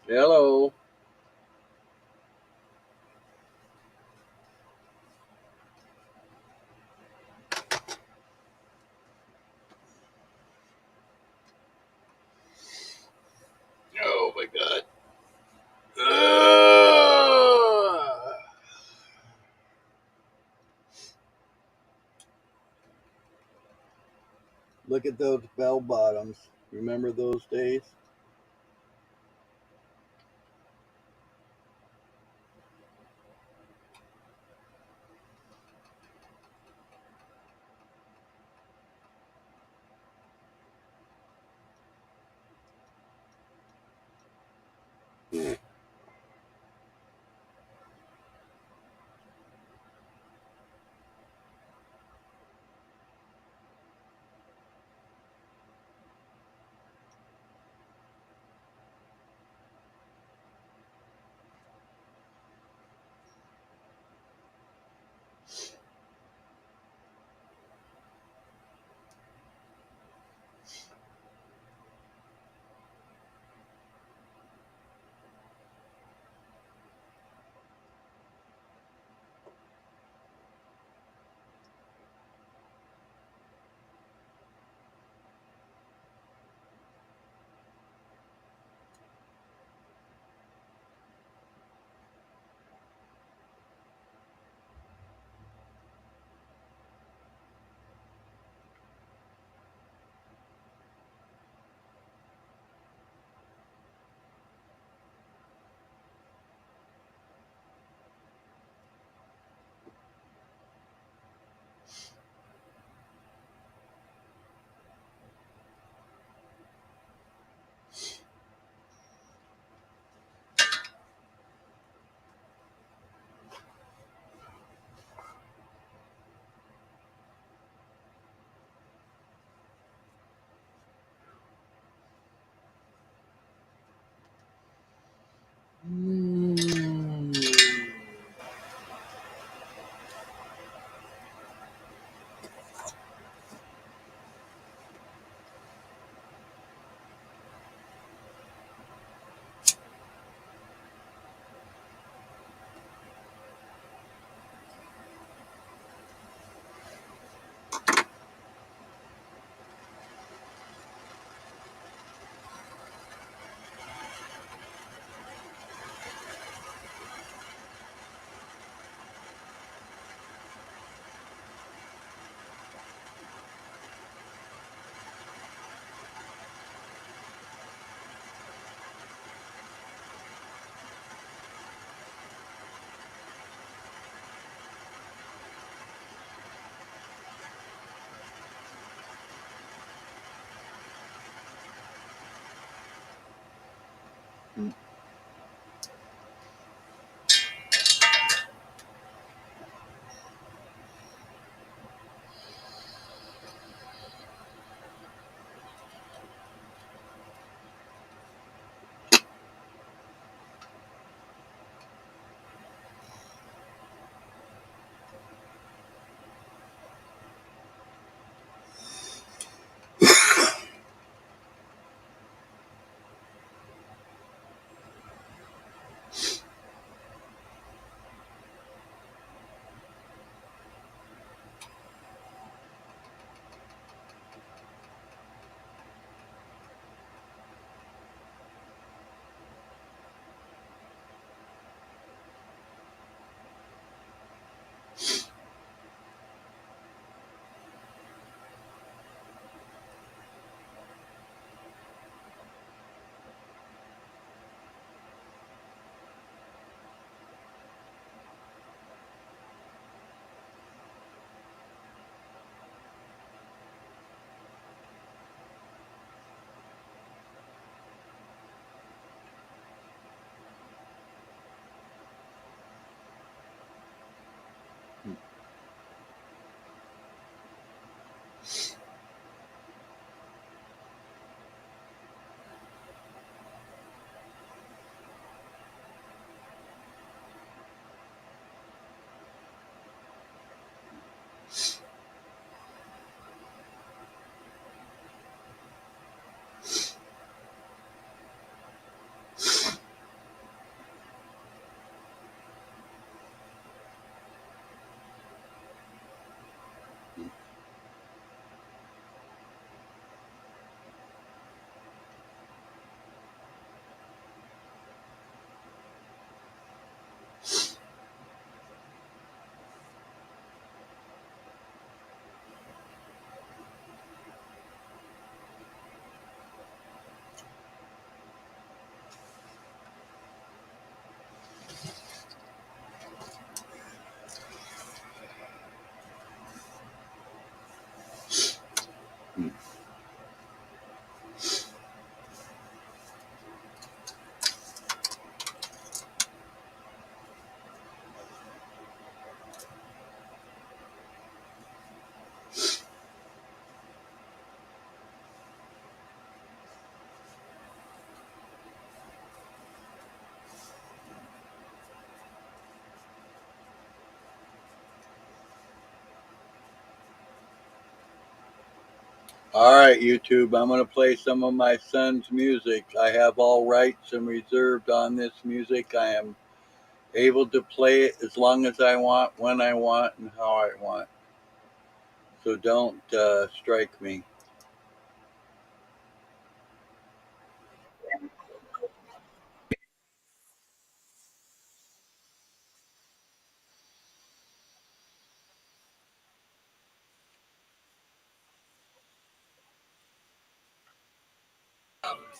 Hello. Oh my god. Look at those bell bottoms. Remember those days? Mm. All right, YouTube, I'm going to play some of my son's music. I have all rights and reserved on this music. I am able to play it as long as I want, when I want, and how I want. So don't strike me.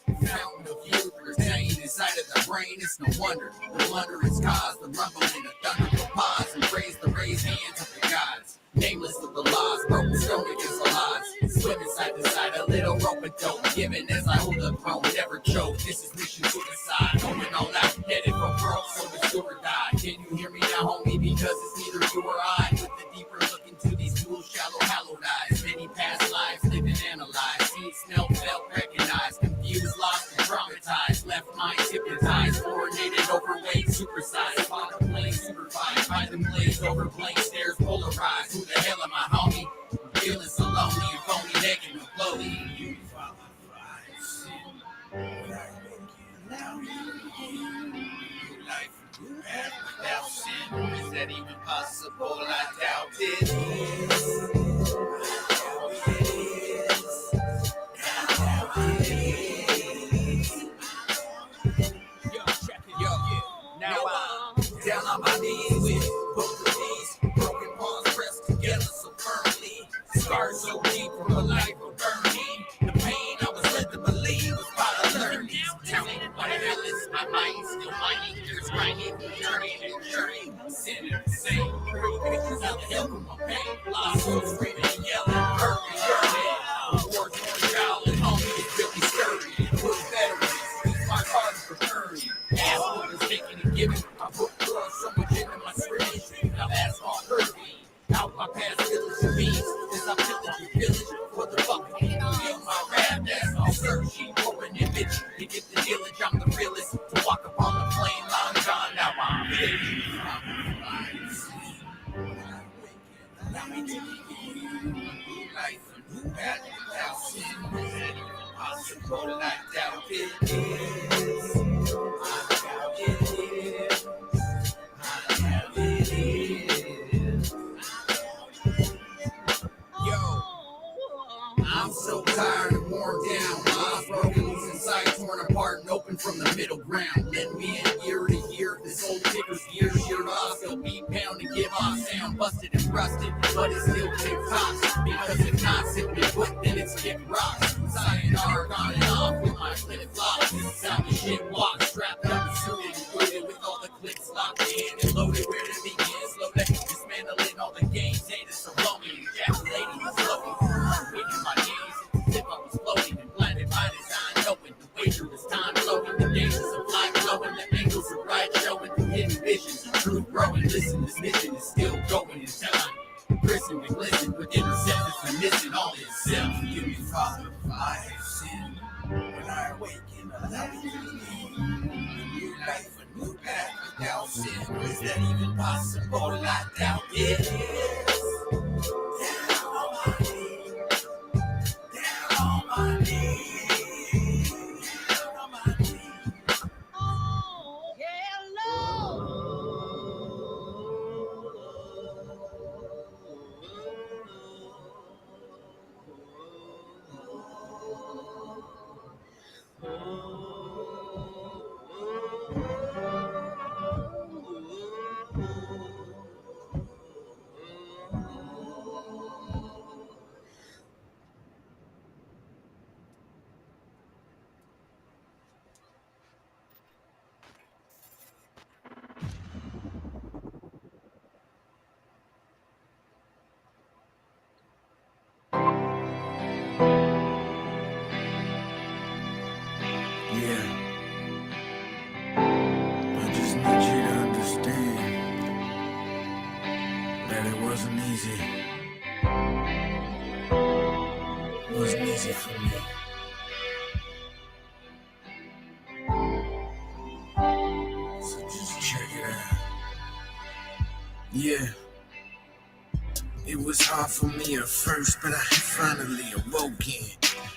Fountain of youth retained inside of the brain. It's no wonder. The wonder is caused the rumbling of thunder will pause and raise the raised hands of the gods. Nameless of the laws, broken stone against the odds. Swimming side to side, a little rope and dope. Given as I hold the throne, never choke. This is mission suicide. Going all out, headed for broke, so it's do or die. Can you hear me now, homie? Because it's neither you or I. With the deeper look into these cool, shallow, hallowed eyes. Many past lives lived and analyzed. Seen, smelled, felt, recognized. Confused, lost, and traumatized. Left minds hypnotized. Chlorinated, overweight, supersized. Father plane, supervised. By the blaze, over blank stares, polarized. Who the hell am I, homie? I'm feeling so lonely and phony, naked and floaty. You follow sin. Life you have without sin. Is that even possible? I doubt it. Now I'm down on my knees with both of these broken palms pressed together so firmly. Scars so deep from a life of burning. The pain I was led to believe was part of learning. Telling what the hell is my mind still mining, years grinding, turning and churning, sinning the same. Pretty pictures of the hell from my pain. Lost souls screaming and yelling, hurting, yearning. War torn child and homie is really scurrying. We're veterans, my heart for burning. Ass what is taking and giving. I put blood so much into my screaming. Now that's all hurt me. Out my past village of beats, as I pillage the village for the fucking people. Feel my rap, that's all searching. For an image, to get the dealage, I'm the realest. To walk upon the flame, long gone, now I'm living. Allow me to give you a new life, a new path without sin. Is that even possible? I doubt it is. I doubt it is. I doubt it is. Yo, I'm so tired and worn down. Lives broken, loose inside, torn apart and open from the middle ground. Lend me in year to year. This old ticker's gear, sheared off, still beat pound and give off sound. Busted and rusted, but it still tick tocks. Because if not simply put, then it's kick rocks. Sayonara, gone and off with my flip flops. Sound the shit walk, strapped up, suited and booted with all the clicks locked in and loaded. Where to begin? Slow down, dismantling all the games. Data so lonely, ejaculating and slowly. Waiting my knees, as if I was floating and blinded by design. Knowing the wager was time flowing, the dangers of life flowing, the angles of right showing, the hidden visions, truth growing. Listen, this mission is still going in time. Prison and glisten with interceptors and missing all itself. Forgive me, Father, if I have sinned. When I awaken, allow me to lead a new life, a new path without sin. Is that even possible? I doubt it is. Down on my knees, down on my knees, down on my knees. Oh, yeah, Yeah, I just need you to understand that it wasn't easy. It wasn't easy for me. So just check it out. Yeah. It was hard for me at first, but I finally awoken.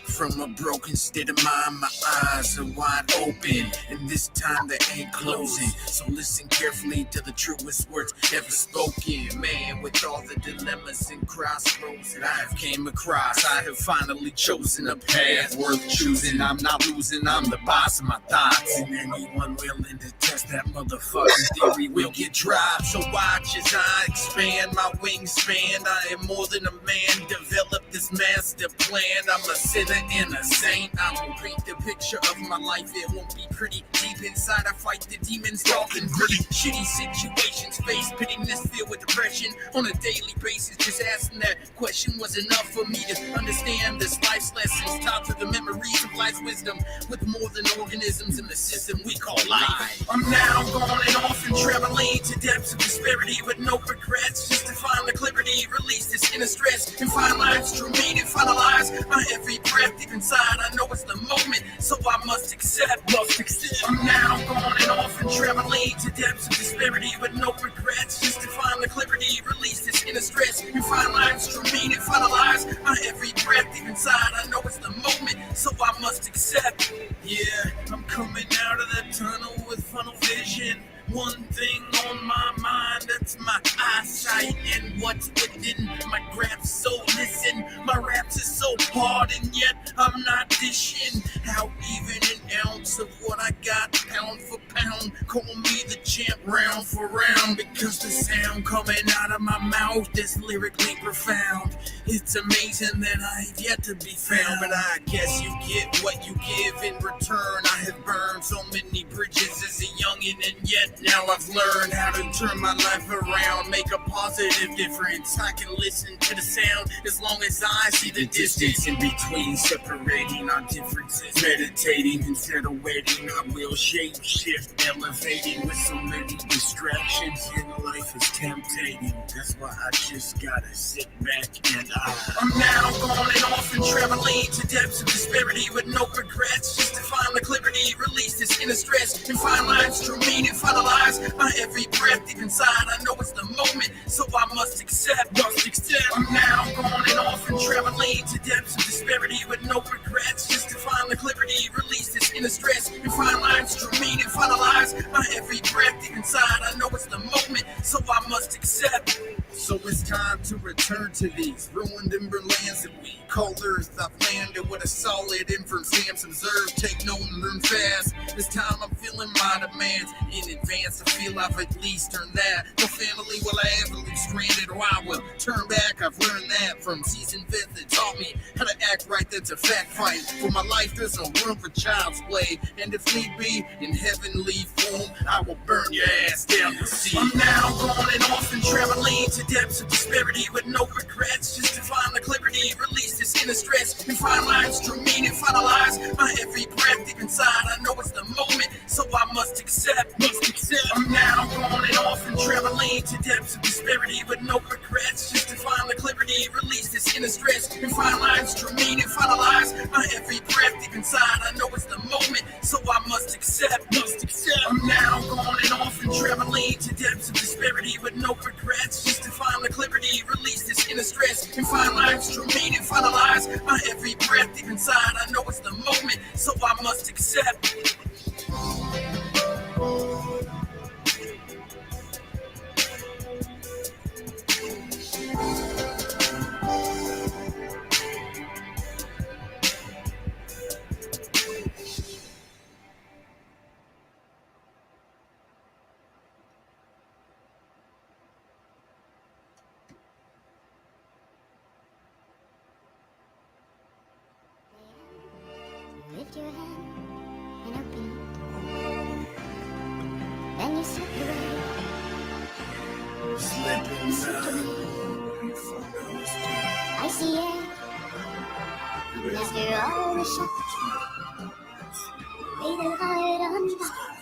From a broken state of mind, my eyes are wide open, and this time they ain't closing. So listen carefully to the truest words ever spoken. Man, with all the dilemmas and crossroads that I have came across, I have finally chosen a path worth choosing. I'm not losing, I'm the boss of my thoughts, and anyone willing to test that motherfucking theory will get dropped. So watch as I expand my wingspan. I am more than a man, develop this master plan. I'm a sinner and a saint. I will paint the picture of my life. It won't be pretty. Deep inside I fight the demons, dark and gritty. Shitty situations, face pittiness, filled with depression on a daily basis. Just asking that question was enough for me to understand this life's lessons, taught through the memories of life's wisdom, with more than organisms in the system we call life. I'm now gone and off and traveling to depths of disparity with no regrets, just to find the clarity, release this inner stress, and find life's true meaning, finalize my every breath. Deep inside I know it's the moment, so I must accept. I'm now gone and off and traveling to depths of disparity with no regrets, just to find the clarity, release this inner stress, and find life's true meaning, finalize my every breath. Deep inside I know it's the moment, so I must accept. Yeah, I'm coming out of the tunnel with funnel vision. One thing on my mind, that's my eyesight and what's within my grasp. So listen, my raps is so hard and yet I'm not dishing out even an ounce of what I got, pound for pound. Call me the champ round for round, because the sound coming out of my mouth is lyrically profound. It's amazing that I've yet to be found, but I guess you get what you give in return. I have burned so many bridges as a youngin', and yet now I've learned how to turn my life around, make a positive difference. I can listen to the sound as long as I see the distance in between, separating our differences. Meditating instead of waiting, I will shape shift, elevating with so many distractions. In life is tempting, that's why I just gotta sit back and I'm now gone and off and traveling to depths of disparity with no regrets, just to find the clarity, release this inner stress, and find life's true meaning, finalize my every breath. Deep inside I know it's the moment, so I must accept. I'm now gone and off and traveling to depths of disparity with no regrets, just to find the clarity, release this inner stress, and find life's true meaning, finalize my every breath. Deep inside I know it's the moment, so I must accept. So it's time to return to these ruined ember lands that we call Earth. I've landed with a solid inference, Sam's observed, take note and learn fast. This time I'm feeling my demands in advance. I feel I've at least earned that. No family will I ever leave stranded, or I will turn back. I've learned that from seasoned vets that taught me how to act right. That's a fact fight. For my life there's no room for child's play, and if need be, in heavenly form, I will burn your ass down the sea. I'm now gone and off and traveling to depths of disparity with no regrets, just to find the clarity, release this inner stress, and find life's true meaning, finalize my every breath. Deep inside I know it's the moment, so I must accept. I'm now gone and off and traveling to depths of disparity with no regrets, just to find the clarity, release this inner stress, and find life's true meaning, finalize my every breath. Deep inside I know it's the moment, so I must accept. I'm now gone and off and traveling to depths of disparity with no regrets, just to find the clarity, release this inner stress, and find life's true meaning, finalize my every breath. Deep inside I know it's the moment, so I must accept. Lift your hand and open it. Then you slip away. I see it. After all the shots, leave the heart unbound.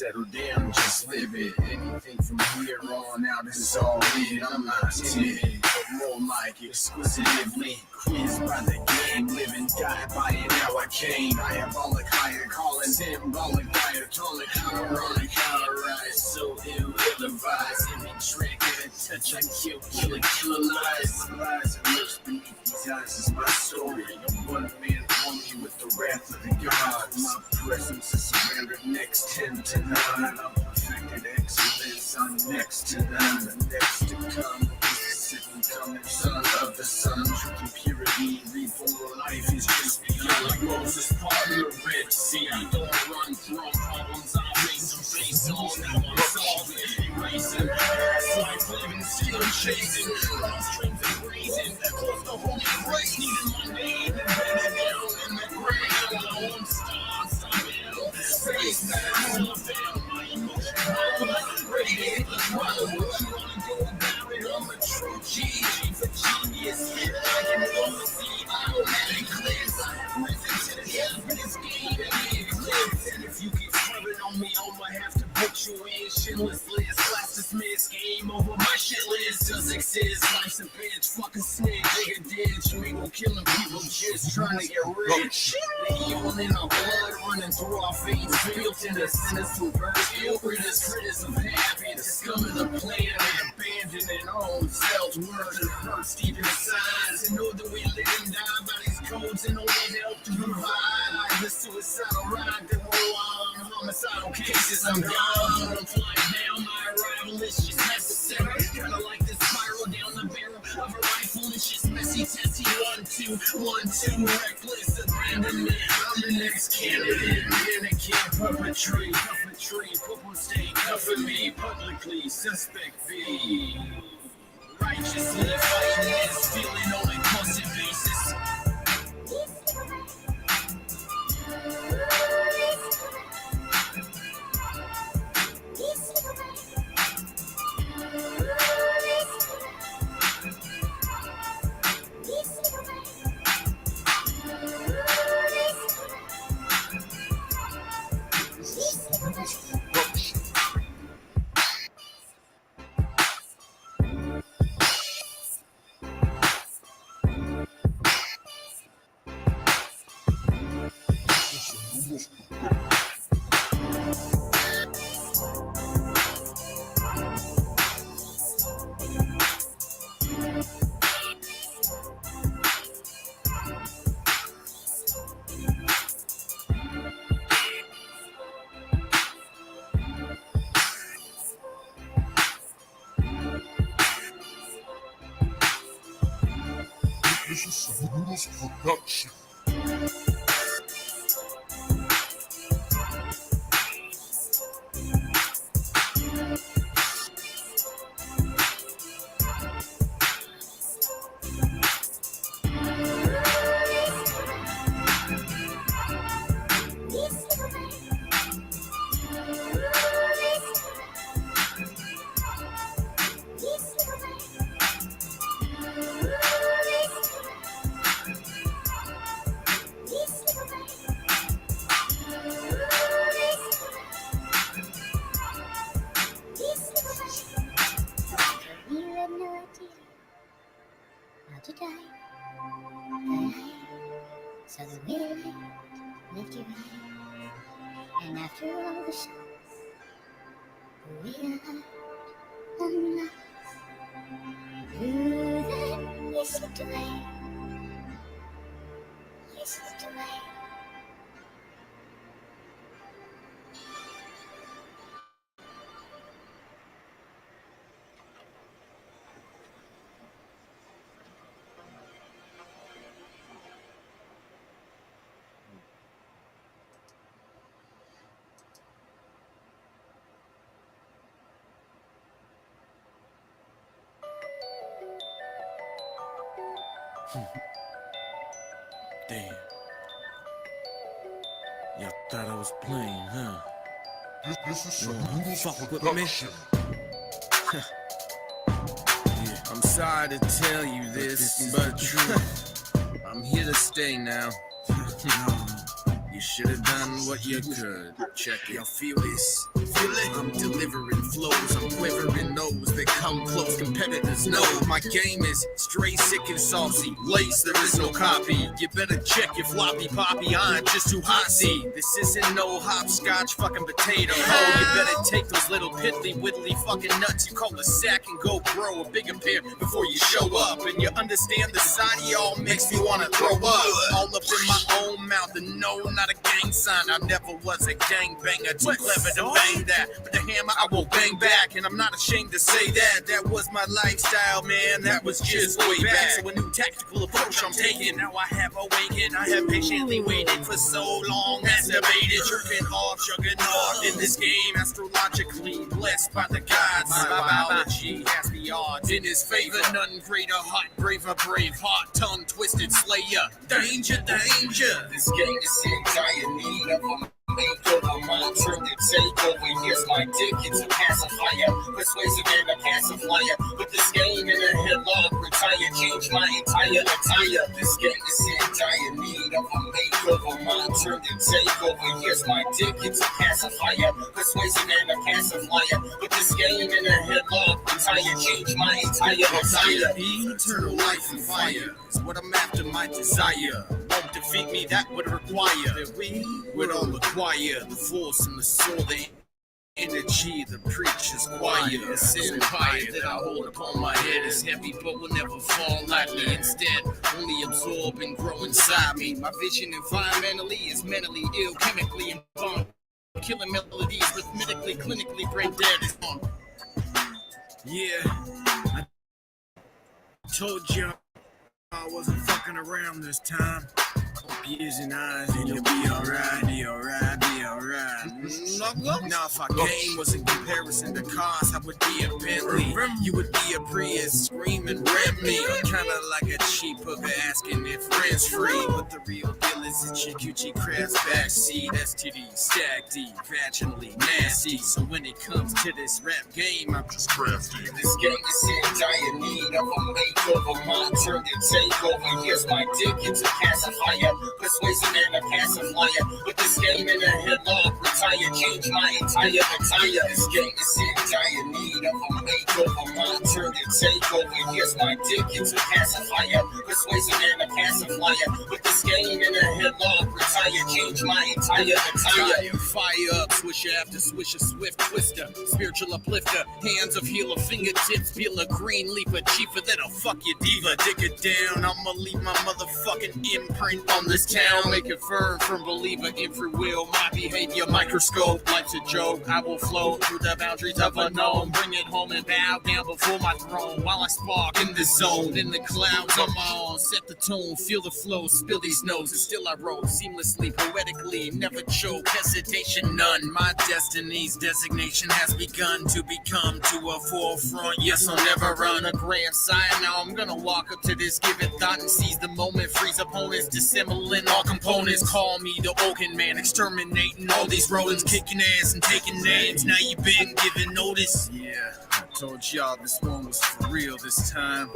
settle down, just live it. Anything from here on out is all it. I'm not timid, but more like exquisitively quizzed by the game. Living, die by it, how I came. Diabolic, higher calling, symbolic, diatonic, ironic, colorized, so ill-advised. Every trick, every touch, I kill, kill lies. My lies and lips beneath these eyes is my story. I'm one man army with the wrath of the gods. My presence is surrendered next 10 to 9. I'm perfected excellence, I'm next to them. The next to come is the sitting coming son of the sun. Truth and purity, reborn life is just beyond. Like Moses part of the Red Sea. Don't run from problems, I'll make some face on. Now I'm solving, erasing past life, living, still chasing lost dreams and raising. Close to holy grace, needing my name embedded down in the ground. I won't stop it. Face down, I found my emotion. Ready to hit the road. What you wanna go about it? I'm a true G for genius. I can only see automatic clips. I have risen to the top of this game and eclipse. And if you keep scrubbing on me, I'ma have to put you in shitless list. Class dismissed, game over, my shit list does exist. Life's a bitch, fucking snitch, dig a ditch. We gon' killing people just trying to get rich. The evil in our blood running through our veins. Built in the sinners to birth. Illness, critters of happiness. Scum of the planet, abandoning our own selves. Words and hurts deep inside. To know that we live and die by these codes and only help to provide. The suicidal ride that roll on. Homicidal cases, I'm gone. I'm flying down, my arrival is just necessary. Kinda like this spiral down the barrel of a rifle. It's just messy, testy, 1, 2, 1, 2. Reckless abandonment. I'm the next candidate. Mannequin, puppetry, purple stain, cuffing me publicly. Suspect B. Righteously fighting this feeling on a constant basis. This is Saludos Production. To die, so the wind lift your hand, and after all the show, we are enough. You then you slipped away, you slipped away. Damn. Y'all thought I was playing, huh? This is Saludos fuck with me? Production. Yeah, I'm sorry to tell you this, but I'm here to stay now. You should have done what you could. Check it. Y'all feel this? I'm delivering flows, I'm quivering those that come close. Competitors know my game is straight, sick, and saucy. Lace, there is no copy. You better check your floppy poppy. I'm just too hot. See, this isn't no hopscotch fucking potato. Oh, you better take those little piddly widdly fucking nuts you call a sack and go grow a bigger pair before you show up. And you understand the side of y'all makes me wanna throw up. All up in my own mouth, and no, not a gang sign. I never was a gang banger, too clever to bang that. With the hammer, I will bang back, and I'm not ashamed to say that. That was my lifestyle, man. That was just way back. So a new tactical approach I'm taking. Now I have awakened. I have patiently waited for so long, masturbated, jerking off, chugging off in this game. Astrologically blessed by the gods. My biology has the odds in his favor. None greater, hot, braver, brave, hot, tongue twisted slayer. Danger, danger. This game is in dire need of a makeover. My turn to take over. Here's my dick, it's a pacifier. Persuasive and a pacifier. Put this game in a headlock. Retire, change my entire attire. This game is in dire need of a makeover. My turn to take over. Here's my dick, it's a pacifier. Persuasive and a pacifier. Put this game in a headlock. Retire, change my entire attire. Eternal life and fire is what I'm after, my desire. Won't defeat me, that would require that we would all acquire the force and the soul, the energy, the preacher's choir. This empire that I hold upon my head is heavy, but will never fall lightly. Instead, only absorb and grow inside me. My vision environmentally is mentally ill, chemically informed. Killing melodies, rhythmically, clinically, brain dead is on. Yeah, I told you I wasn't fucking around this time. Ears and eyes, and you'll be alright, be alright, be alright. Now, if our game was in comparison to cars, I would be a Bentley. You would be a Prius, screaming, rent me. Kinda like a cheap hooker asking if rent's free. But the real deal is it's your Gucci crab's backseat. STD, stag D, vaginally nasty. So when it comes to this rap game, I'm just crafty. This game is in dire need of a makeover. My turn to take over. Here's my dick, it's a pacifier. Persuasive and a pacifier. Put this game in a headlock. Retire, change my entire attire. This game is in dire need of a makeover. My turn to take over. Here's my dick, it's a pacifier. Persuasive and a pacifier. Put this game in a headlock. Retire, change my entire attire. Fire up, swisher after swisher, swift twister. Spiritual uplifter, hands of healer, fingertips, peel a green leaper, cheaper that'll fuck your diva. Dig it down, I'ma leave my motherfucking imprint on this town. Make it firm from believer in free will. My behavior, microscope, life's a joke. I will flow through the boundaries of unknown. Bring it home and bow down before my throne. While I spark in the zone, in the clouds on my own. Set the tone, feel the flow, spill these notes. And still I roll seamlessly, poetically, never choke. Hesitation none. My destiny's designation has begun to become to a forefront. Yes, I'll never run a grand sire. Now I'm gonna walk up to this, give it thought and seize the moment. Freeze opponents, dissembling all components. Call me the Oaken Man, exterminating all these rodents, kicking ass and taking names. Now you been given notice. Yeah, I told y'all this one was for real this time.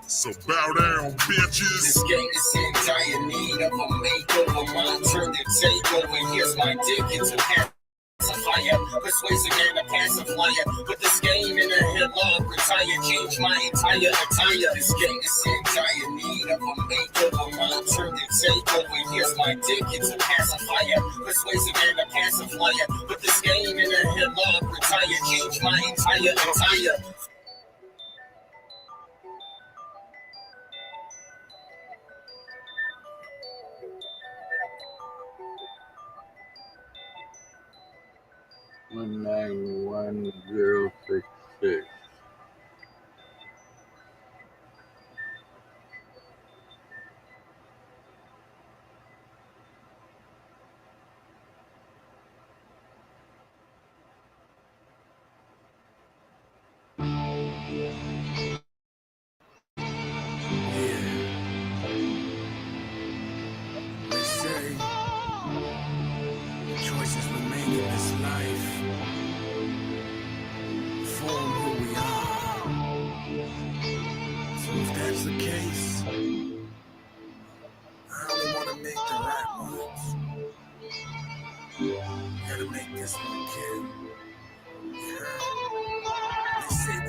So bow down, bitches. This game is in dire need of a makeover. My turn to take over. Here's my dick, it's a pacifier. Persuasive and a pacifier. Put this game in a headlock. Retire, change my entire attire. This game is in dire need of a makeover. My turn to take over. Here's my dick, it's a pacifier. Persuasive and a pacifier. Put this game in a headlock. Retire, change my entire attire. One 91066. They say the choices we make in this life form who we are. So if that's the case, I only want to make the right ones. Gotta make this one count.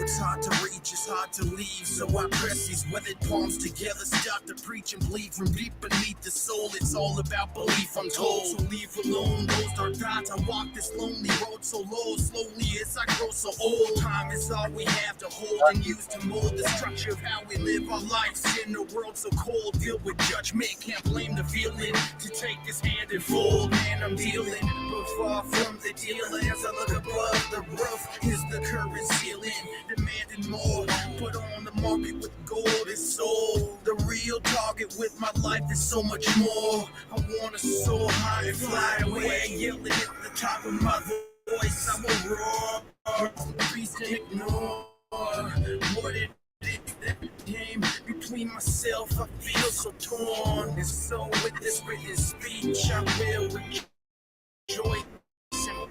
It's hard to reach, it's hard to leave. So I press these weathered palms together, start to preach and bleed from deep beneath the soul. It's all about belief, I'm told. So leave alone those dark thoughts. I walk this lonely road so low, slowly as I grow so old. Time is all we have to hold and use to mold the structure of how we live our lives in a world so cold. Deal with judgment, can't blame the feeling to take this hand and fold. Man, I'm dealing, but far from the dealer. As I look above the roof, is the current ceiling, demanding more. Put on the market with gold and soul. The real target with my life is so much more. I wanna soar high and fly away, yelling at the top of my voice. I will roar, please can ignore what it is that came between myself. I feel so torn, and so with this written speech, I will rejoice and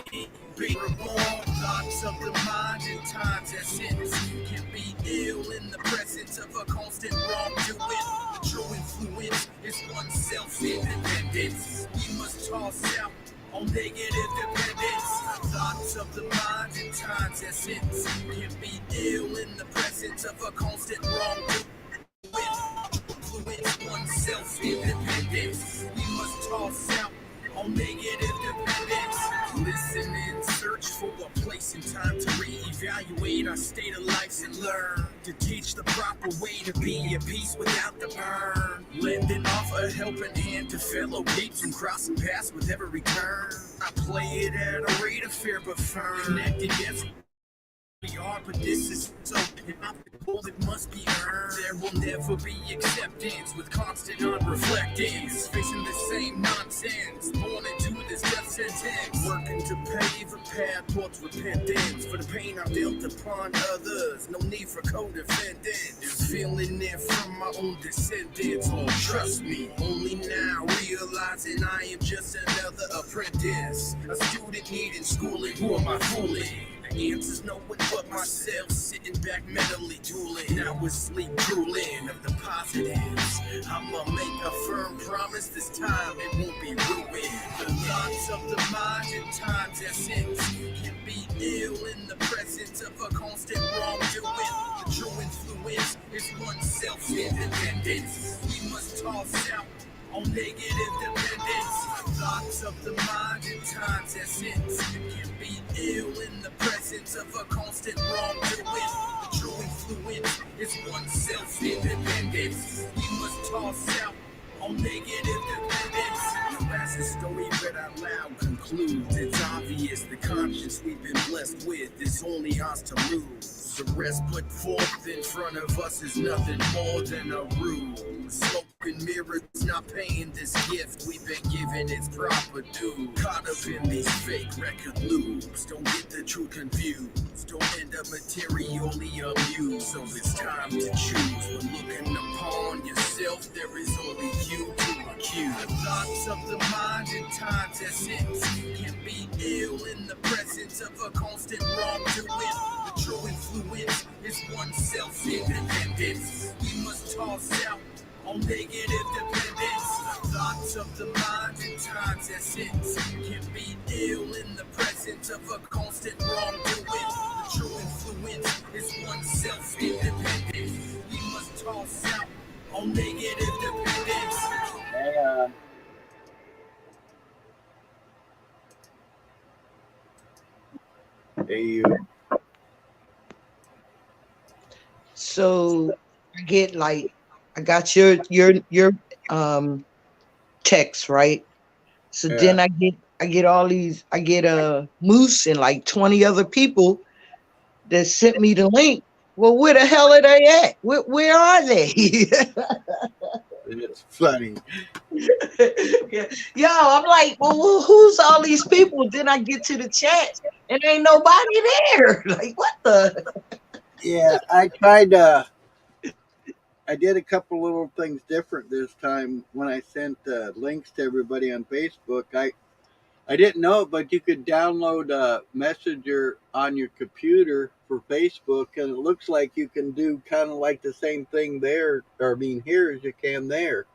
be reborn. Thoughts of the mind in times as sins can be ill in the presence of a constant wrongdoing. The true influence is oneself's independence. We must toss out all negative dependence. Thoughts of the mind in times as sins can be ill in the presence of a constant wrongdoing. Influence oneself's independence. We must toss out all negative dependence. Listen and search for a place and time to reevaluate our state of life and learn to teach the proper way to be at peace without the burn. Lending off a helping hand to fellow peeps and crossing paths with every turn. I play it at a rate of fear but firm. Connected, yes, we are, but this is so inoptical, it must be earned. There will never be acceptance with constant unreflectance. Facing the same nonsense, born into this death sentence. Working to pave a path towards repentance for the pain I built upon others. No need for co-defendants. Feeling it from my own descendants. Oh, trust me, only now realizing I am just another apprentice. A student needing schooling, who am I fooling? Answers knowing but myself, sitting back mentally dueling. Now with sleep drooling of the positives. I'ma make a firm promise this time it won't be ruined. The thoughts of the mind in times as sins can be ill in the presence of a constant wrongdoing. The true influence is oneself's independence. We must toss out all negative dependence. Thoughts of the mind in times as sins can be ill in the presence of a constant wrongdoing. The true influence is oneself's independence. We must toss out all negative dependence. As the story read out loud concludes, it's obvious the conscience we've been blessed with is only ours to lose. The rest put forth in front of us is nothing more than a ruse. Smoke and mirrors not paying this gift we've been given its proper due. Caught up in these fake record loops, don't get the truth confused. Don't end up materially amused. So it's time to choose. When looking upon yourself, there is only you to accuse. The thoughts of the mind in times as sins can be ill in the presence of a constant wrongdoing. The true influence is oneself's independence. We must toss out all negative dependence. Thoughts of the mind in times as sins can be ill in the presence of a constant wrongdoing. The true influence is oneself's independence. We must toss out all negative dependence. Hey, you. So I get like I got your text, right? So Yeah. then I get all these I get a Moose and like 20 other people that sent me the link. Well, where the hell are they at? Where are they? It's funny. Yeah. Yo, I'm like, well, who's all these people? Then I get to the chat and ain't nobody there. Like, what the? Yeah, I tried to. I did a couple little things different this time when I sent links to everybody on Facebook. I didn't know it, but you could download a messenger on your computer for Facebook, and it looks like you can do kind of like the same thing there, or I mean here as you can there.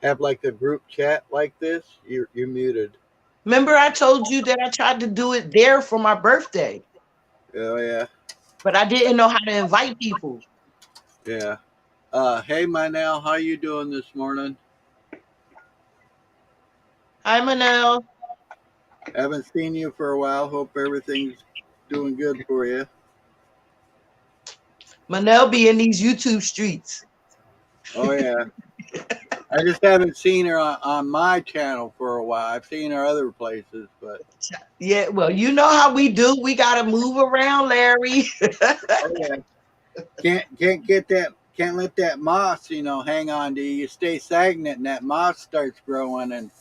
Have like a group chat like this. You're muted. Remember, I told you that I tried to do it there for my birthday. Oh yeah, but I didn't know how to invite people. yeah. Hey, Manel, how you doing this morning? Hi, Manel. Haven't seen you for a while. Hope everything's doing good for you. Manel be in these YouTube streets. Oh yeah. I just haven't seen her on my channel for a while. I've seen her other places, but Yeah, well, you know how we do. We got to move around, Larry. oh yeah, can't get that. Can't let that moss, hang on to you. You stay stagnant, and that moss starts growing. And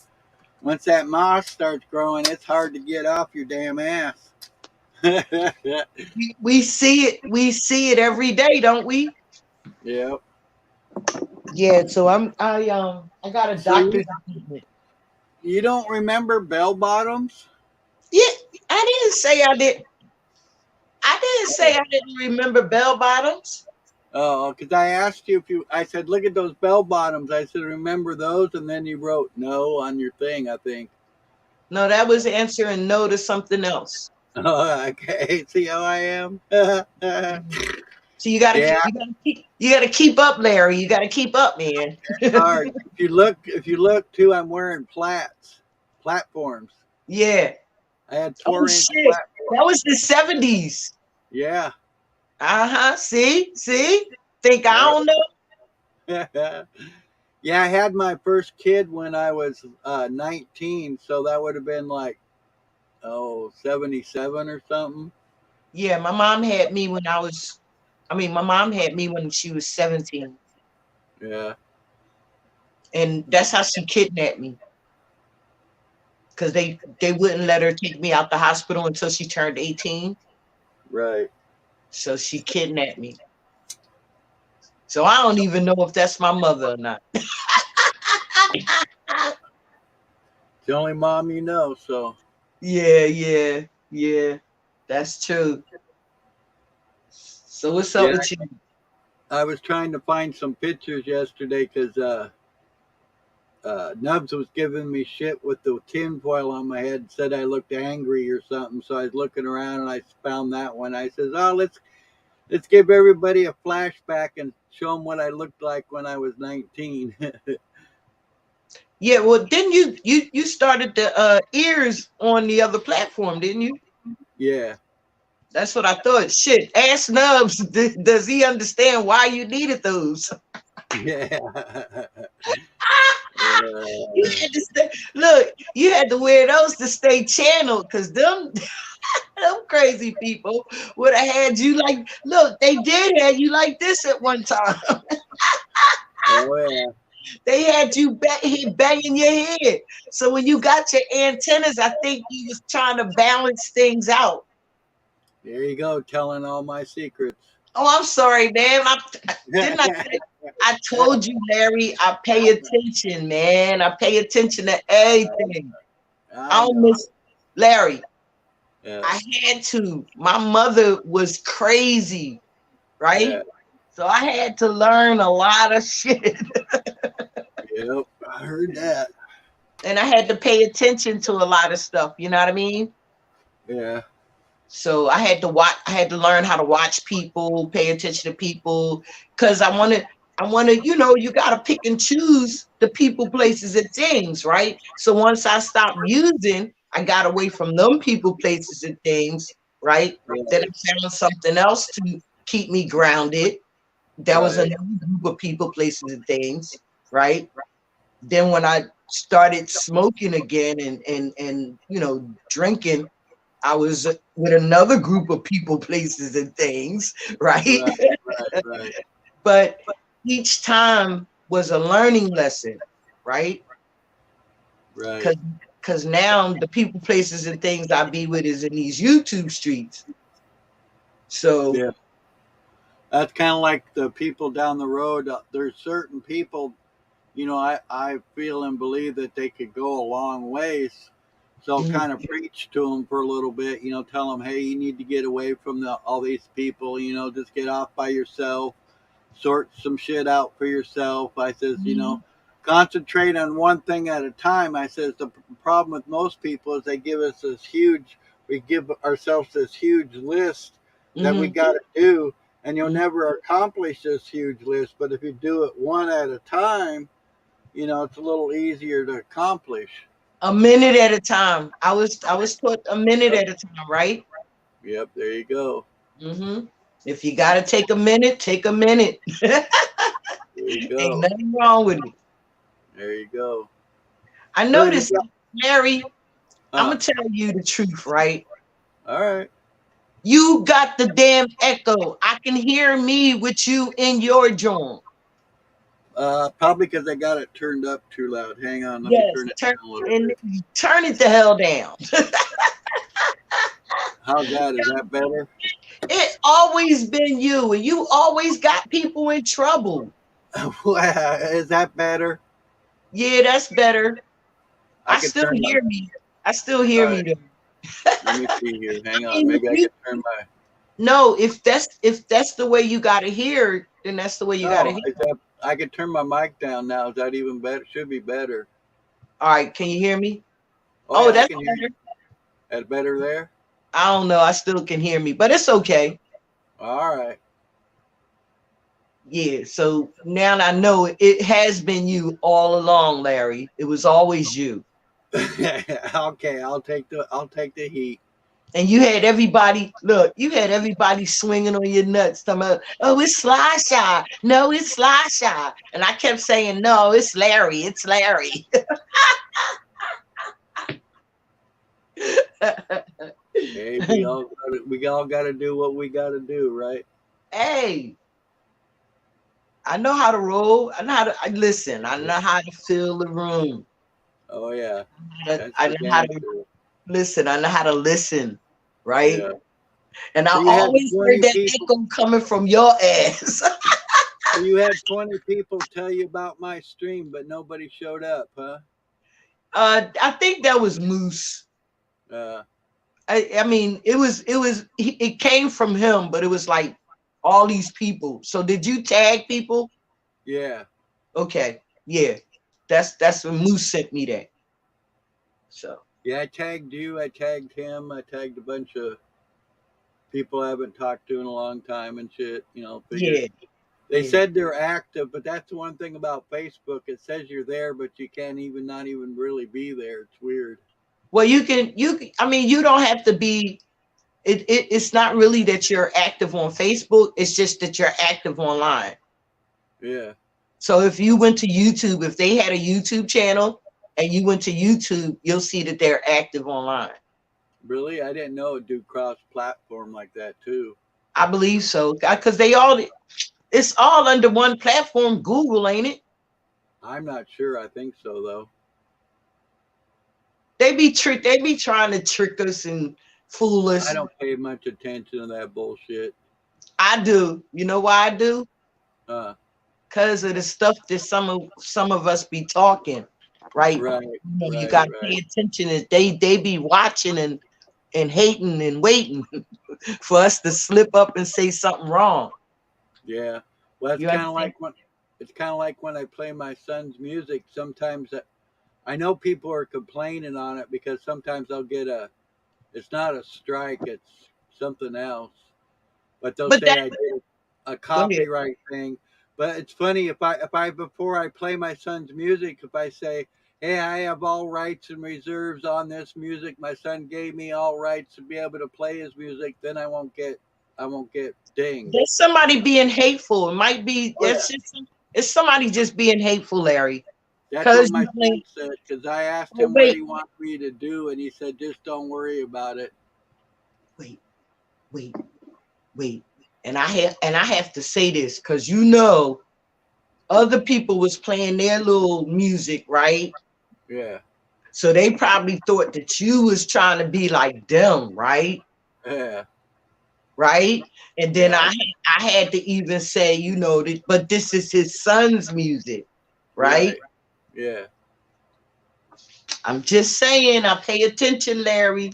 once that moss starts growing, it's hard to get off your damn ass. We see it. We see it every day, don't we? Yep. Yeah. So I got a So doctor's you appointment. you don't remember bell bottoms? Yeah, I didn't say I did. I didn't say I didn't remember bell bottoms. Oh, because I asked you if you. I said, look at those bell bottoms. I said, remember those, and then you wrote no on your thing. I think. No, that was answering no to something else. Oh, okay. See how I am? Yeah. So you gotta keep up, Larry. You gotta keep up, man. Hard. If you look too, I'm wearing platforms. Yeah. I had Oh 4-inch shit. That platforms. was the 70s. Yeah. Uh-huh. See? Think I don't know? Yeah. Yeah, I had my first kid when I was 19, so that would have been like 77 or something. Yeah, my mom had me when my mom had me when she was 17. Yeah. And that's how she kidnapped me. Because they wouldn't let her take me out the hospital until she turned 18. Right. So she kidnapped me. So I don't even know if that's my mother or not. It's the only mom you know, so Yeah. That's true. So what's up yeah. with you? I was trying to find some pictures yesterday because Nubs was giving me shit with the tinfoil on my head, said I looked angry or something. So I was looking around and I found that one. I says, "Oh, let's give everybody a flashback and show them what I looked like when I was 19." Yeah, well, didn't you started the ears on the other platform, didn't you? Yeah, That's what I thought. Shit, ask Nubs, does he understand why you needed those? yeah. You had to stay, look, you had to wear those to stay channeled because them crazy people would have had you like, look, they did have you like this at one time. Oh yeah. They had you banging your head. So when you got your antennas, I think you was trying to balance things out. There you go, telling all my secrets. Oh, I'm sorry, man. Didn't I say? I told you, Larry. I pay attention, man. I pay attention to everything. I I don't know. miss Larry. Yeah, I had to. My mother was crazy, right? yeah, So I had to learn a lot of shit, yep. I heard that. and I had to pay attention to a lot of stuff. You know what I mean? Yeah, So I had to watch. I had to learn how to watch people, pay attention to people, because you know, you got to pick and choose the people, places, and things, right? So once I stopped using, I got away from them people, places, and things, right? Then right, I found something else to keep me grounded. That was right, another group of people, places, and things, right? Then when I started smoking again and you know drinking, I was with another group of people, places, and things, right? right, right, right, But each time was a learning lesson, right? right. Because now the people, places, and things I be with is in these YouTube streets. So Yeah, that's kind of like the people down the road. There's certain people, I feel and believe that they could go a long ways. So mhm, kind of preach to them for a little bit, tell them, hey, you need to get away from all these people, just get off by yourself, sort some shit out for yourself. I says, mhm. concentrate on one thing at a time. I says the problem with most people is we give ourselves this huge list that we Mm-hmm. got to do, and you'll Mm-hmm. never accomplish this huge list. But if you do it one at a time, it's a little easier to accomplish. A minute at a time. I was taught a minute Yep. at a time, right? Yep. There you go. Mm-hmm. If you gotta take a minute, take a minute. Ain't There you go. nothing wrong with it. There you go. I So you noticed, got, Larry, I'm huh? gonna tell you the truth, right? All right. You got the damn echo. I can hear me with you in your joint. Probably because I got it turned up too loud. Hang on, let me Yes, turn it turn down a little and bit. turn it the hell down. How's that? Is that better? It always been you, and you always got people in trouble. Is that better? Yeah, that's better. I I could still turn my. hear me. I still hear All me right. though. Let me see here. I Hang on. mean, if Maybe I you could turn my. no, if that's the way you gotta hear, then that's the way you gotta Oh, hear. is that? I could turn my mic down now. Is that even better? Should be better. All right, can you hear me? Oh Oh, yeah, I that's can hear you. better. That better there. I don't know. I still can hear me, but it's okay. All right. Yeah. So now I know it has been you all along, Larry. It was always you. Okay, I'll take the heat. And you had everybody, look, you had everybody swinging on your nuts, talking about, oh, it's Sly Shy. No, it's Sly Shy. And I kept saying, no, it's Larry. It's Larry. Hey, we all got to do what we got to do, right? Hey, I know how to roll. I know how to listen. I know how to fill the room. Oh yeah, that's I for know how damn to sure. listen. I know how to listen, right? Yeah. And I So you had always heard 20 that people. echo coming from your ass. So you had 20 people tell you about my stream, but nobody showed up, huh? I think that was Moose. Uh, I mean, it came from him, but it was like all these people. So did you tag people? yeah. Okay, yeah, that's when Moose sent me that. So Yeah, I tagged you. I tagged him. I tagged a bunch of people I haven't talked to in a long time and shit. Figured yeah, they yeah. said they're active, but that's the one thing about Facebook. It says you're there, but you can't even not even really be there. It's weird. Well, I mean, you don't have to be. It's not really that you're active on Facebook. It's just that you're active online. Yeah. So if you went to YouTube, if they had a YouTube channel and you went to YouTube, you'll see that they're active online. Really? I didn't know it do cross platform like that too. I believe so because it's all under one platform. Google, ain't it? I'm not sure. I think so though. They be trying to trick us and fool I us. don't pay much attention to that bullshit. I do. You know why I do? Uh, Because of the stuff that some of us be talking, right? right, You right, gotta right. pay attention. That they be watching and hating and waiting for us to slip up and say something wrong. Yeah. Well, You understand? it's kind of like when I play my son's music. Sometimes I know people are complaining on it because sometimes I'll get a. It's not a strike. It's something else. But they'll But say that I did a go ahead. copyright thing. But it's funny if I before I play my son's music, if I say, "Hey, I have all rights and reserves on this music. My son gave me all rights to be able to play his music," then I won't get dinged. There's somebody being hateful. It might be Oh yeah, it's somebody just being hateful, Larry. that's what Cause my you son play. said. Because I asked Oh him what wait, he wanted me to do, and he said, "Just don't worry about it." wait, wait, wait. And I have to say this because other people was playing their little music, right? Yeah, So they probably thought that you was trying to be like them, right? yeah, Right? And then yeah. I had to even say, but this is his son's music, right? Right. Yeah. I'm just saying, I pay attention, Larry.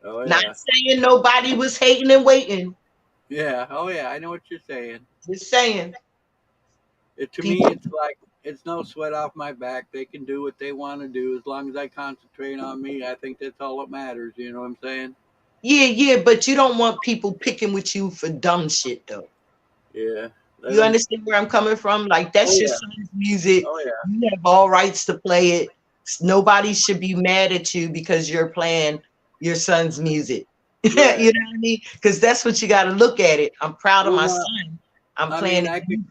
Oh Not yeah. saying nobody was hating and waiting. Yeah. Oh yeah. I know what you're saying. Just saying, To me, people. it's like it's no sweat off my back. They can do what they want to do as long as I concentrate on me. I think that's all that matters. You know what I'm saying? Yeah, but you don't want people picking with you for dumb shit though. Yeah. They You don't. understand where I'm coming from? Like Oh that's your yeah. son's music. Oh yeah. You have all rights to play it. Nobody should be mad at you because you're playing your son's music. You know Right. what I mean? Because that's what you got to look at it. I'm proud of my Well, son. I'm I playing mean, his music.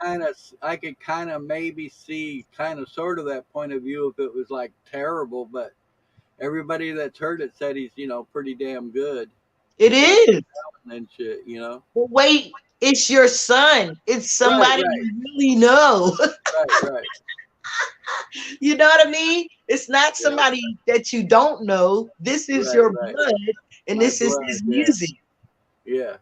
I could kind of maybe see kind of sort of that point of view if it was like terrible, but everybody that's heard it said he's, pretty damn good. It He's got is. talent and shit. But wait, it's your son. It's Right, somebody right, you really know. right. You know what I mean? It's not Yep. somebody that you don't know. This is Right, your right. blood, and My this is blood, his yeah. music. Yeah.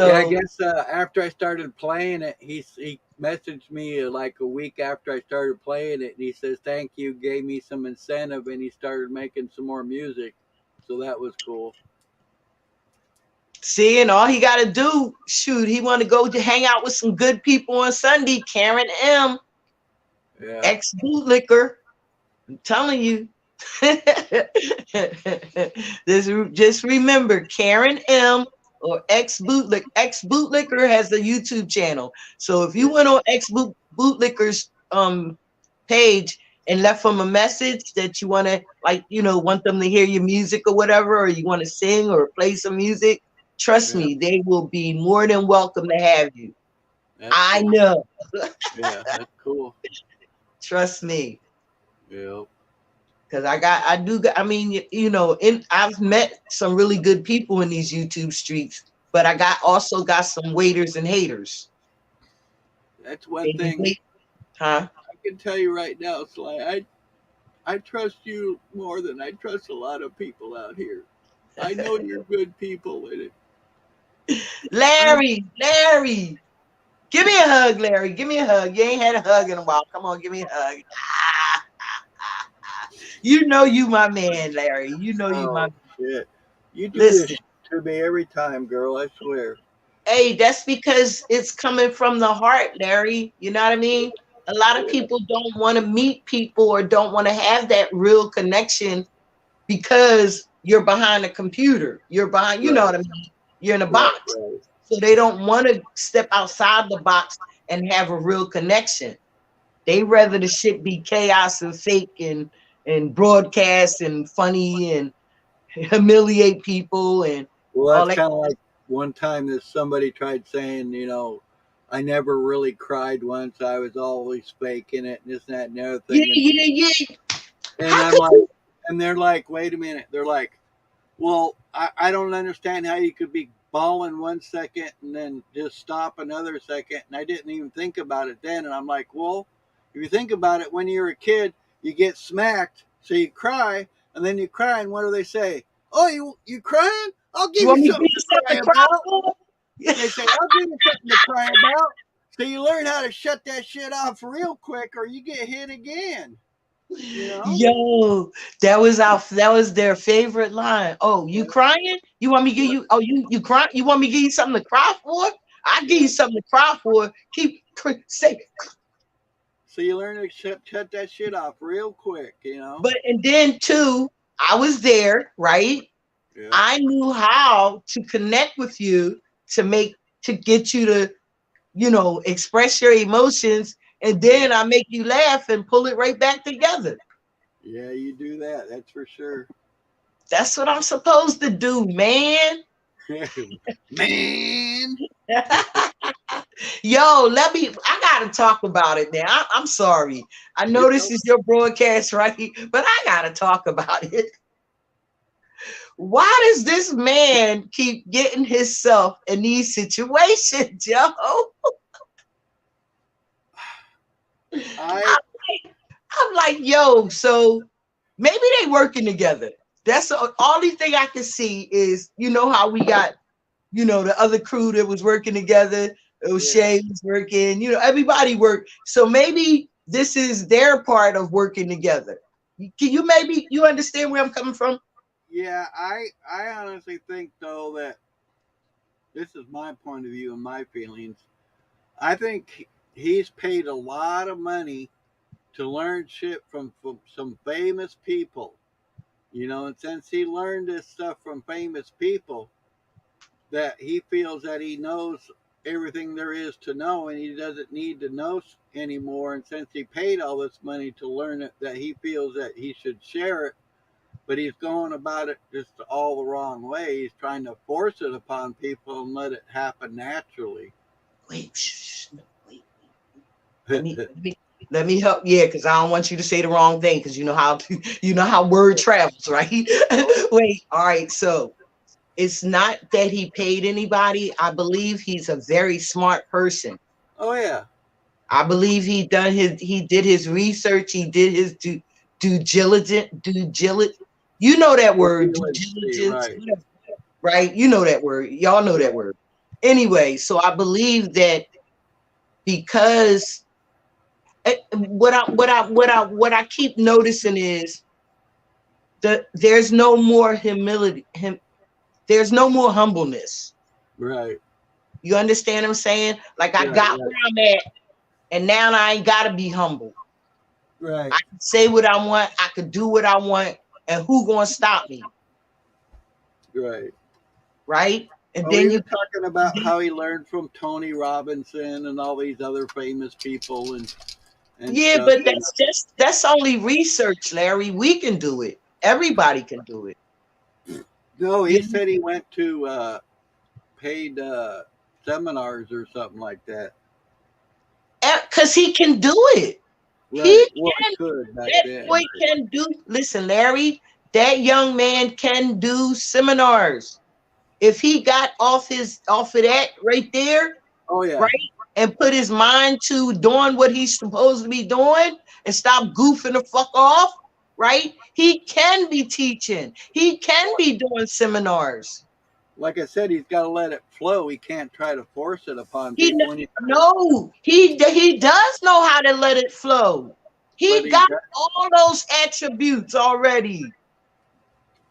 Yeah, I So guess after I started playing it, he messaged me like a week after I started playing it, and he says thank you, gave me some incentive, and he started making some more music, so that was cool. see, and all he got to do, shoot, he want to go to hang out with some good people on Sunday. Karen M, Yeah, ex bootlicker. I'm telling you. Just remember, Karen M or ex bootlicker. Ex bootlicker has a YouTube channel. So if you yeah, went on ex bootlicker's page and left them a message that you want to want them to hear your music or whatever, or you want to sing or play some music, trust yeah. me, they will be more than welcome to have you. That's I cool. know. Yeah, that's cool. Trust me. Yeah, Because I mean, I've met some really good people in these YouTube streets, but I also got some waiters and haters. that's one They thing wait, huh? I can tell you right now, Sly. I trust you more than I trust a lot of people out here. I know you're good people, and I'm Larry, give me a hug, Larry. Give me a hug. You ain't had a hug in a while. Come on, give me a hug. You know you my man, Larry. You know you my oh shit. You do this listen. shit to me every time, girl. I swear. Hey, that's because it's coming from the heart, Larry. You know what I mean? A lot of Yeah, people don't want to meet people or don't want to have that real connection because you're behind a computer. You're behind, you know right, what I mean? You're in a right, box. right. So they don't want to step outside the box and have a real connection. They rather the shit be chaos and fake and broadcast and funny and humiliate people and Well, all that's that. kind of like one time that somebody tried saying, I never really cried once. I was always faking it, and this, that, and the other Yeah, thing. And yeah, yeah. and How I'm could like, you? and they're like, wait a minute. They're like, well, I don't understand how you could be bawling 1 second and then just stop another second. And I didn't even think about it then. And I'm like, well, if you think about it, when you're a kid, you get smacked, so you cry, and then you cry, and what do they say? Oh, you crying? I'll You give you want me to give something you to something cry to cry about. for? They say, I'll give you something to cry about. So you learn how to shut that shit off real quick, or you get hit again. You know? Yo, that was their favorite line. Oh, you Yeah, crying? You want me to give yeah, you? Oh, you cry? You want me to give you something to cry for? I give yeah. you something to cry for. Say, So you learn to shut that shit off real quick. but and then too, I was there, right? Yeah, I knew how to connect with you to get you to express your emotions, and yeah, then I make you laugh and pull it right back together. yeah. You do that. That's for sure. That's what I'm supposed to do, man. Man. Yo, I gotta talk about it now. I'm sorry. I know It's this is your broadcast, right? But I gotta talk about it. Why does this man keep getting himself in these situations, yo? I I'm like, yo, so maybe they working together. That's the only thing I can see is, how we got, the other crew that was working together. yeah, O'Shea was working, everybody worked. So maybe this is their part of working together. Can you maybe you understand where I'm coming from? yeah. I honestly think though that this is my point of view and my feelings. I think he's paid a lot of money to learn shit from some famous people. You know, and since he learned this stuff from famous people, that he feels that he knows everything there is to know and he doesn't need to know anymore. And since he paid all this money to learn it, that he feels that he should share it, but he's going about it just all the wrong way. He's trying to force it upon people and let it happen naturally. Wait, wait. Let me help. Yeah, because I don't want you to say the wrong thing, because you know how you know how word travels, right? Wait, all right. So it's not that he paid anybody. I believe he's a very smart person. Oh yeah, I believe he did his research. He did his due diligence. You know that word, due diligence, right, right? You know that word. Y'all know that word. Anyway, so I believe that because what I keep noticing is that there's no more humility. There's no more humbleness. right, You understand what I'm saying? Like I right, got where I'm at, and now I ain't gotta be humble. right, I can say what I want. I can do what I want, and who gonna stop me, right. right? And Oh, then he you was talking about how he learned from Tony Robinson and all these other famous people and yeah, stuff. but that's only research, Larry. We can do it. Everybody can do it. No, he You said he went to paid seminars or something like that. because he can do it. He Right. Well, he can. could back That then. boy can do. Listen, Larry. That young man can do seminars. If he got off of that right there, Oh yeah. right, and put his mind to doing what he's supposed to be doing and stop goofing the fuck off, right? He can be teaching. He can be doing seminars. Like I said, he's got to let it flow. He can't try to force it upon He people. When you, no, he does know how to let it flow. but He got all those attributes already.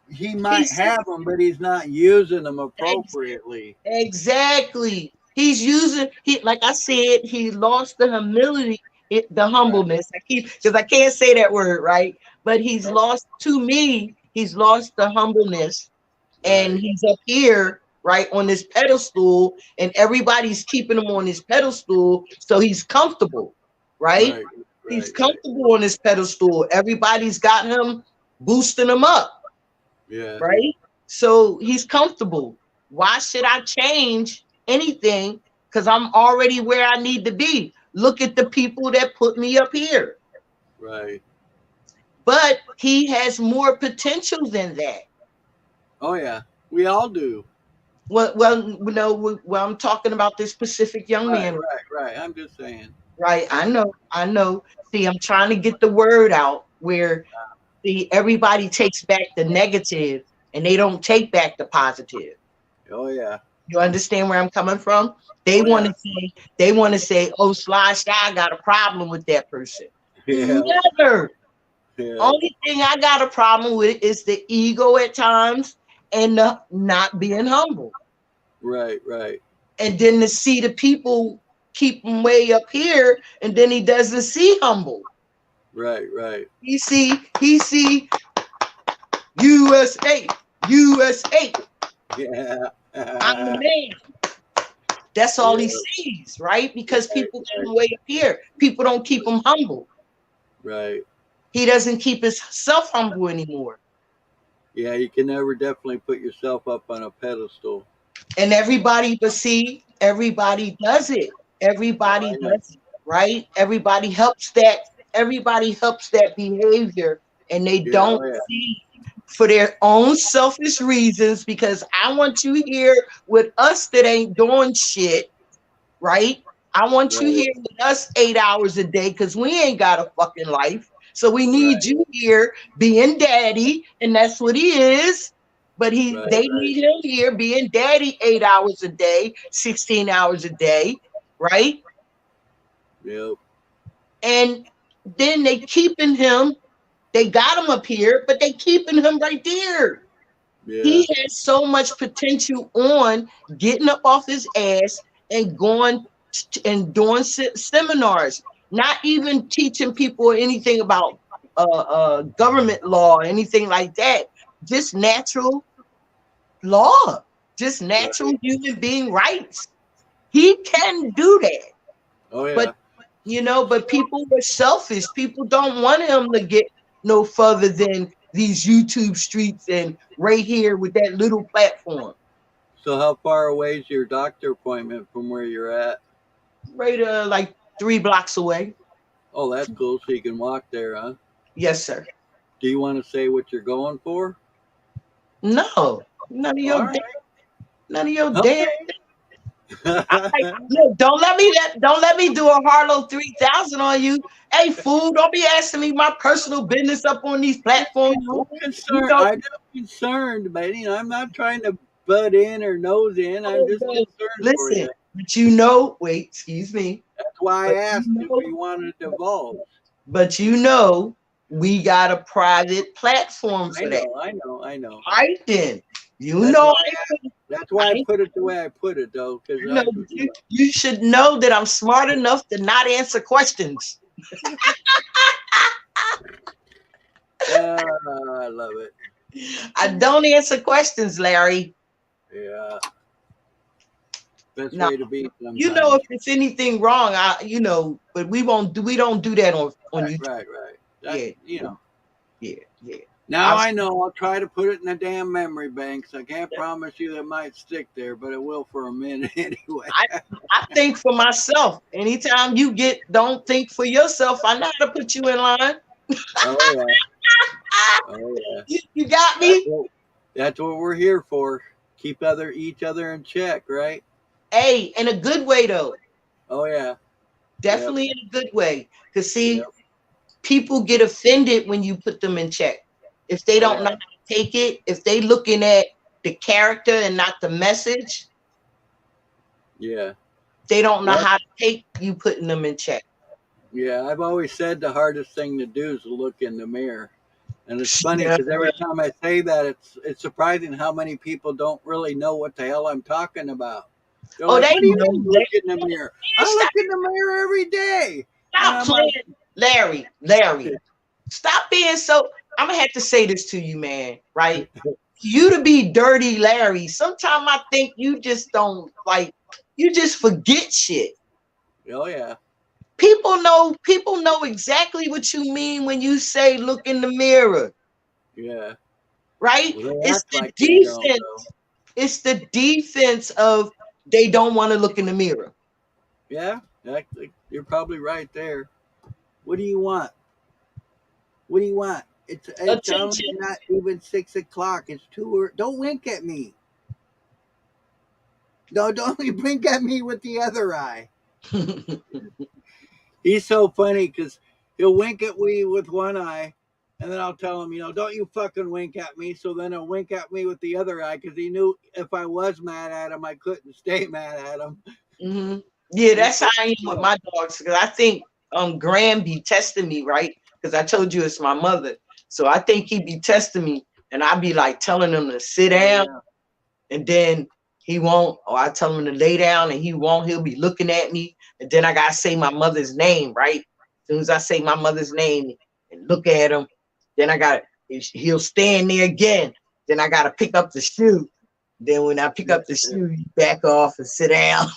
he might He's have them, but he's not using them appropriately. exactly. He's using like I said, he lost the humility, the Right. humbleness. I keep because I can't say that word right, but he's lost to me. He's lost the humbleness, and Right. he's up here right on this pedestal, and everybody's keeping him on his pedestal, so he's comfortable, right? Right. He's Right. Right. comfortable on this pedestal. Everybody's got him boosting him up, Yeah. right? So he's comfortable. Why should I change anything? Because I'm already where I need to be. Look at the people that put me up here. Right. But he has more potential than that. Oh yeah. We all do. Well, I'm talking about this specific young Right. man, Right. Right. I'm just saying. right? I'm. I know. See, I'm trying to get the word out where see everybody takes back the negative and they don't take back the positive. Oh yeah. You understand where I'm coming from? They Oh want yeah. to say, oh, Sly Sky got a problem with that person. Yeah. Never. Yeah. Only thing I got a problem with is the ego at times and the not being humble. Right. Right. And then to see the people keep him way up here, and then he doesn't see humble. Right. Right. He see USA, USA. Yeah. I'm the man. That's all he Yeah. sees, right? Because Right. people got Right. him way up here. People don't keep him humble. Right. He doesn't keep himself humble anymore. Yeah. You can never definitely put yourself up on a pedestal. And everybody, but see, everybody does it. Oh, Everybody I know. does it, right? Everybody helps that behavior, and they Yeah. don't Oh yeah. see for their own selfish reasons because I want you here with us that ain't doing shit, right? I want you Right. here with us 8 hours a day because we ain't got a fucking life. So we need Right. you here being daddy, and that's what he is. But Right. they Right. need him here being daddy 8 hours a day, 16 hours a day, right? Yep. And then they keeping him, they got him up here, but they keeping him right there. Yeah. He has so much potential on getting up off his ass and going and doing seminars, not even teaching people anything about government law or anything like that, just natural law, just Right. natural human being rights. He can do that. Oh But yeah. but people were selfish. People don't want him to get no further than these YouTube streets and right here with that little platform. So how far away is your doctor appointment from where you're at? Right like 3 blocks away. Oh, that's cool. So you can walk there, huh? Yes, sir. Do you want to say what you're going for? No, none of your All damn, right. none of your damn. Okay. Look, don't let me do a Harlow 3000 on you. Hey, fool, don't be asking me my personal business up on these platforms, fool. You Concerned. know, I'm just concerned, but I'm not trying to butt in or nose in. I'm just no, concerned for listen, you. wait, excuse me, That's why I but asked if you wanted to divulge. we got a private platform I for that. know, I know, I know. All right, then. You That's know, why that's why I put it the way I put it, though, because you know, you should know that I'm smart enough to not answer questions. I love it. I don't answer questions, Larry. Yeah, best Now, way to be sometimes. if it's anything wrong, but we don't do that on Right, YouTube. right, right. That Yeah, yeah, yeah. Now I've, I know. I'll try to put it in the damn memory banks. I can't promise you that it might stick there, but it will for a minute anyway. I I think for myself. Anytime you don't think for yourself, I know how to put you in line. Oh yeah, oh yeah. You got That's me? what, that's what we're here for. Keep each other in check, right? Hey, in a good way though. Oh yeah. Yep. Definitely in a good way. Cause see, Yep. people get offended when you put them in check. If they Oh don't know yeah. how to take it, if they looking at the character and not the message, Yeah. they don't know Well, how to take you putting them in check. yeah. I've always said the hardest thing to do is to look in the mirror. And it's funny Yeah. because every time I say that, it's surprising how many people don't really know what the hell I'm talking about. They're Oh, like, they "What do you know mean that. look in the mirror? I Stop, look in the mirror every day." And stop I'm like, playing. Larry. Stop being so. I'm gonna have to say this to you, man. Right? You to be dirty, Larry. Sometimes I think you just don't like. You just forget shit. "Oh yeah, People know exactly what you mean when you say look in the mirror, yeah." right? Well, they It's act the like they don't defense. though. It's the defense of they don't want to look in the mirror. Yeah, you're probably right there. What do you want? What do you want? It's only Attention. not even 6 o'clock. It's too early. Don't wink at me. No, don't you blink at me with the other eye. He's so funny because he'll wink at me with one eye, and then I'll tell him, don't you fucking wink at me. So then he'll wink at me with the other eye because he knew if I was mad at him, I couldn't stay mad at him. Hmm. Yeah, He's that's how so, I am with my dogs. Because I think Graham be testing me, right? Because I told you it's my mother, so I think he be testing me, and I be like telling him to sit oh down, yeah, and then he won't, or I tell him to lay down, and he won't. He'll be looking at me, and then I gotta say my mother's name, right? As soon as I say my mother's name and look at him, then he'll stand there again. Then I gotta pick up the shoe. Then when I pick yeah, up the yeah. shoe, you back off and sit down.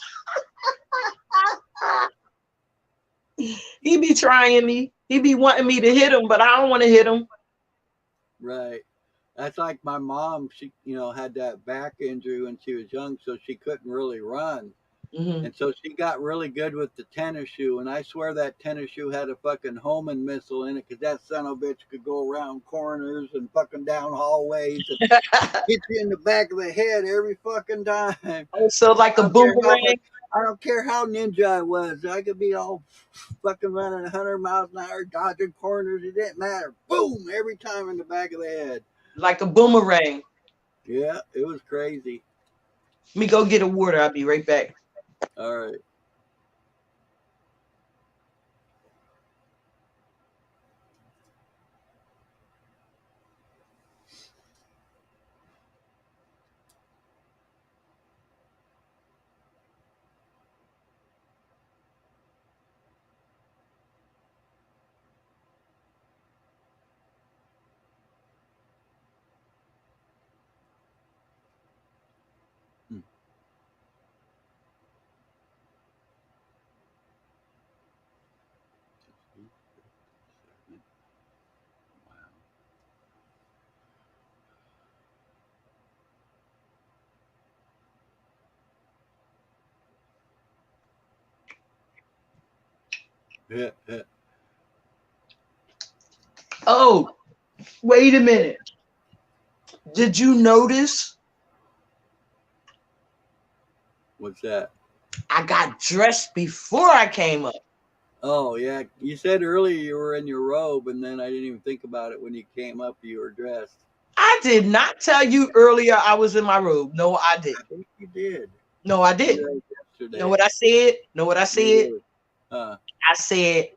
He be trying me. He be wanting me to hit him, but I don't want to hit him. Right. That's like my mom. She, had that back injury when she was young, so she couldn't really run. Hmm. And so she got really good with the tennis shoe. And I swear that tennis shoe had a fucking homing missile in it because that son of a bitch could go around corners and fucking down hallways and hit you in the back of the head every fucking time. Also, like I a don't care how boomerang. much, I don't care how ninja I was. I could be all fucking running 100 miles an hour, dodging corners. It didn't matter. Boom! Every time in the back of the head. Like a boomerang. Yeah, it was crazy. Let me go get a water. I'll be right back. All right. Yeah, yeah. Oh, wait a minute. Did you notice What's that? I got dressed before I came up? Oh yeah, you said earlier you were in your robe, and then I didn't even think about it when you came up. You were dressed. I did not tell you earlier I was in my robe. No, I I didn't. think you did. No, I You didn't. did Know yesterday. what I said? Know what I said? You did. I said,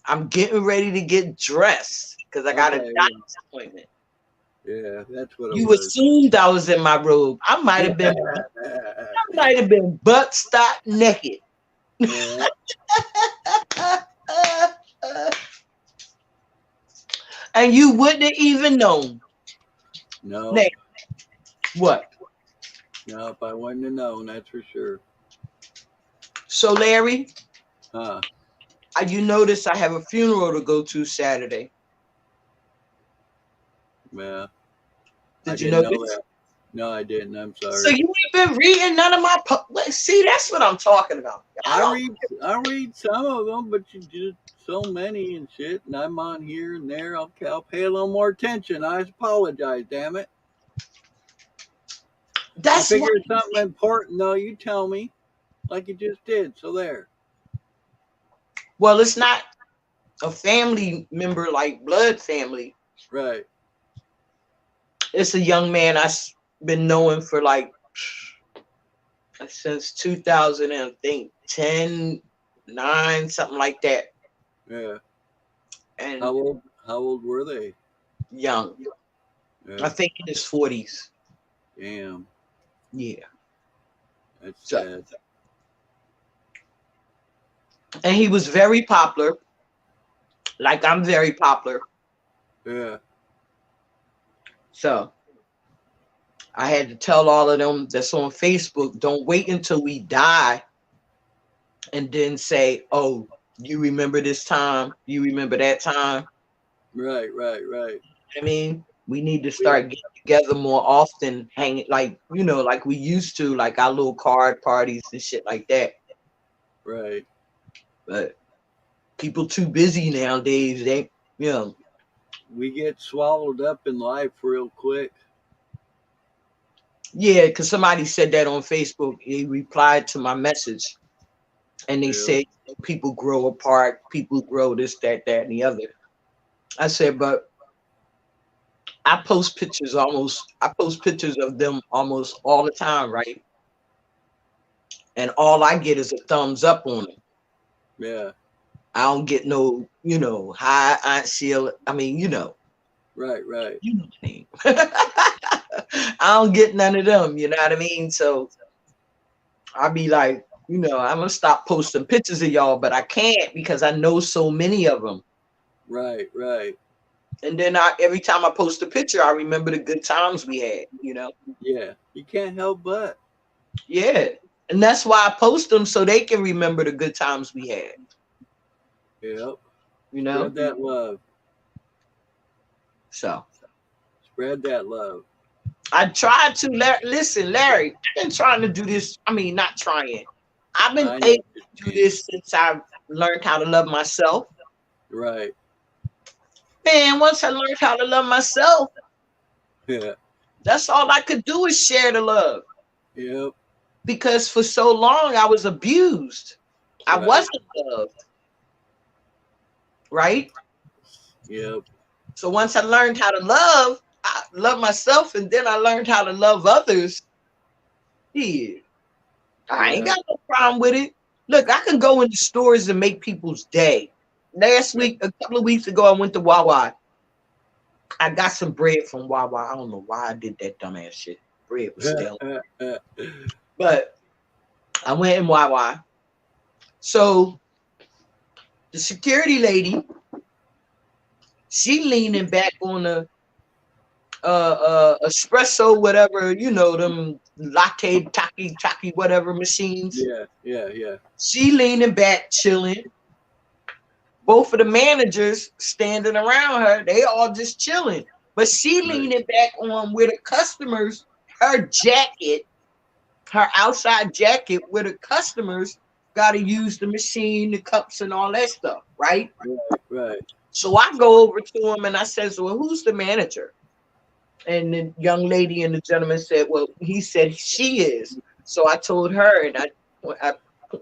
I'm getting ready to get dressed because I got a Okay. doctor's appointment. Yeah, that's what it You was. assumed I was in my robe. I might have been butt stock naked. Yeah. And you wouldn't have even known. No, Now, what? no, if I wouldn't have known, that's for sure. So, Larry, Huh? you notice I have a funeral to go to Saturday. Yeah, I Did you didn't know notice? that. No, I didn't. I'm So sorry. you ain't been reading none of my see, that's what I'm talking about. I I don't read, I read some of them, but you do so many and shit, and I'm on here and there. I'll pay a little more attention. I apologize, damn it. I that's why. figure it's something important, though. You tell me, like you just did. So there. Well, it's not a family member like blood family. Right. It's a young man I've been knowing for like since 2000 and I think 10, 9, something like that. Yeah. And How old were they? young. I Yeah. think in his 40s. Damn. Yeah. That's So, sad. and he was very popular. Like I'm very popular. Yeah. So I had to tell all of them that's on Facebook, don't wait until we die and then say, oh, you remember this time, you remember that time. Right. Right. Right. I mean, we need to Yeah. start getting together more often, hanging like like we used to, like our little card parties and shit like that. Right. But people too busy nowadays. They, you know, We get swallowed up in life real quick. yeah, because somebody said that on Facebook. He replied to my message, and they Yeah. said people grow apart, people grow this, that, that, and the other. I said, but I post pictures of them almost all the time, right? And all I get is a thumbs up on them. Yeah. I don't get no, hi Aunt Sheila. I mean, Right. Right. you know what I mean. I don't get none of them, you know what I mean? So I'll be like, I'm gonna stop posting pictures of y'all, but I can't because I know so many of them. Right. Right. And then every time I post a picture, I remember the good times we had. Yeah. You can't help but. Yeah. And that's why I post them so they can remember the good times we had, Yep. you know? Spread that love. So Spread that love. I tried to listen, Larry, I've been trying to do this. I mean, not trying. I've been I know able what you to do mean. this since I learned how to love myself. Right. Man, once I learned how to love myself, Yeah. that's all I could do is share the love. Yep. Because for so long I was abused. I Right. wasn't loved, right? Yep. So once I learned how to love, I love myself, and then I learned how to love others. Yeah, I ain't Yeah. got no problem with it. Look, I can go into stores and make people's day. Last week, a couple of weeks ago, I went to Wawa. I got some bread from Wawa. I don't know why I did that dumbass shit. Bread was stale. But I went in Wawa. So the security lady, she leaning back on the espresso, whatever, them latte, taki, whatever machines. Yeah. Yeah. Yeah. She leaning back, chilling. Both of the managers standing around her, they all just chilling. But she Right. leaning back on where the customers, her jacket, her outside jacket, where the customers got to use the machine, the cups, and all that stuff, right? Right. So I go over to him and I says, well, who's the manager? And the young lady and the gentleman said, well, he said she is. So I told her, and I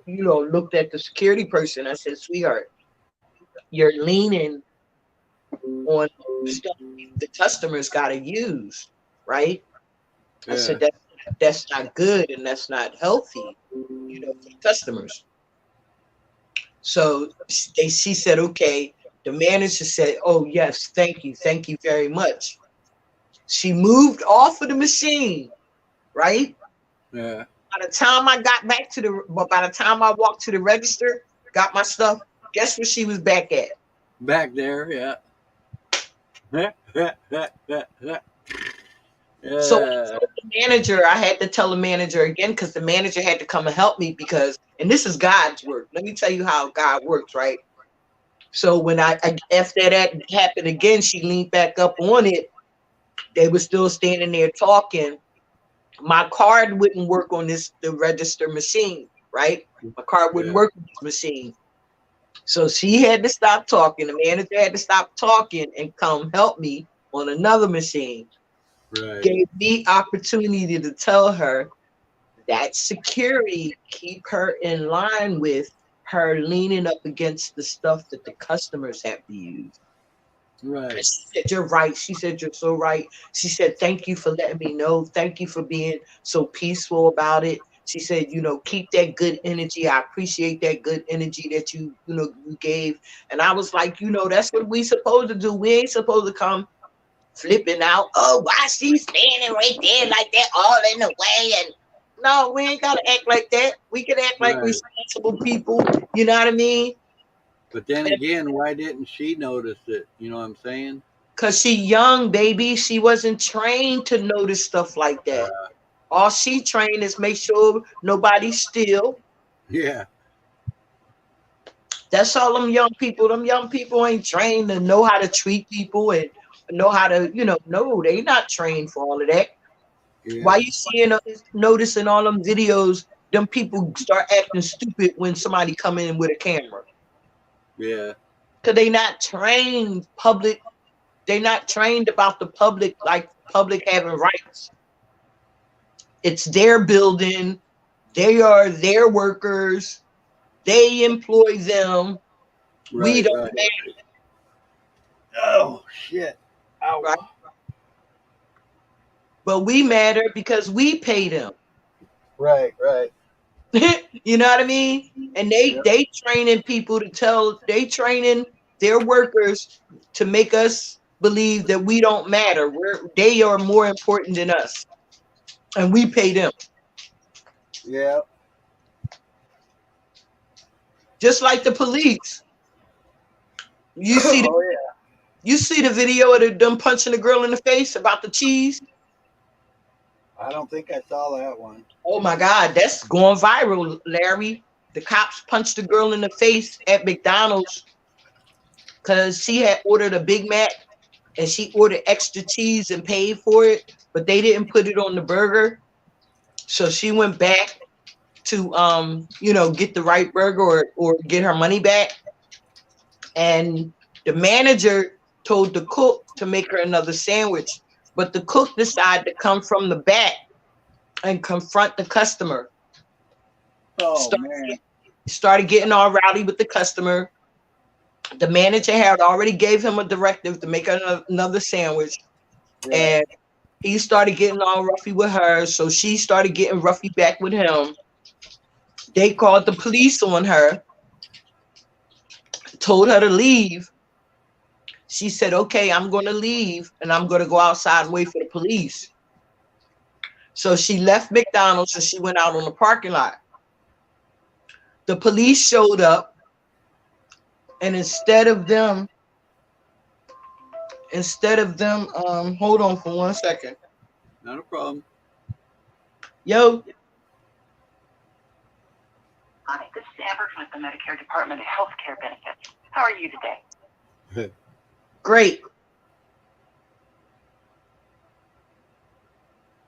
looked at the security person. I said, sweetheart, you're leaning on stuff the customers got to use, right? I Yeah. said that's not good and that's not healthy, for the customers. So she said, okay. The manager said, oh yes, thank you very much. She moved off of the machine, right? Yeah. By the time I walked to the register, got my stuff, guess where she was back at? Back there, yeah. So I Yeah. told the manager, I had to tell the manager again because the manager had to come and help me and this is God's work. Let me tell you how God works, right? So when after that happened again, she leaned back up on it. They were still standing there talking. My card wouldn't work on the register machine, right? My card wouldn't Yeah. work on this machine. So she had to stop talking. The manager had to stop talking and come help me on another machine. Right. Gave me opportunity to tell her that security keep her in line with her leaning up against the stuff that the customers have to use. Right. And she said, you're right. She said, you're so right. She said, thank you for letting me know. Thank you for being so peaceful about it. She said, keep that good energy. I appreciate that good energy that you gave. And I was like, that's what we supposed to do. We ain't supposed to come flipping out. Oh, why she's standing right there like that, all in the way? And no, we ain't gotta act like that. We can act like Right. responsible people. You know what I mean? But then again, why didn't she notice it? You know what I'm saying? Cause she young, baby. She wasn't trained to notice stuff like that. All she trained is make sure nobody steal. Yeah. That's all them young people. Them young people ain't trained to know how to treat people and know how to, no, they not trained for all of that. Why Yeah. you noticing all them videos, them people start acting stupid when somebody come in with a camera? Yeah. Cause they not trained public. They not trained about the public, like public having rights. It's their building. They are their workers. They employ them. We Right. don't Right. matter, Oh shit. Ow. right? But we matter because we pay them. Right. Right. You know what I mean? And Yep. they training people they training their workers to make us believe that we don't matter. They are more important than us. And we pay them. Yeah. Just like the police. You see Oh yeah. the video of them punching the girl in the face about the cheese? I don't think I saw that one. Oh my God, that's going viral, Larry. The cops punched the girl in the face at McDonald's because she had ordered a Big Mac and she ordered extra cheese and paid for it, but they didn't put it on the burger. So she went back to get the right burger or get her money back. And the manager told the cook to make her another sandwich, but the cook decided to come from the back and confront the customer. Oh man. Started getting all rowdy with the customer. The manager had already gave him a directive to make another sandwich, Yeah. and he started getting all roughy with her, so she started getting roughy back with him. They called the police on her, told her to leave. She said, okay, I'm going to leave, and I'm going to go outside and wait for the police. So she left McDonald's and she went out on the parking lot. The police showed up, and instead of them, hold on for 1 second. Not a problem. Yo. Hi, this is Amber with the Medicare Department of Healthcare Benefits. How are you today? Great.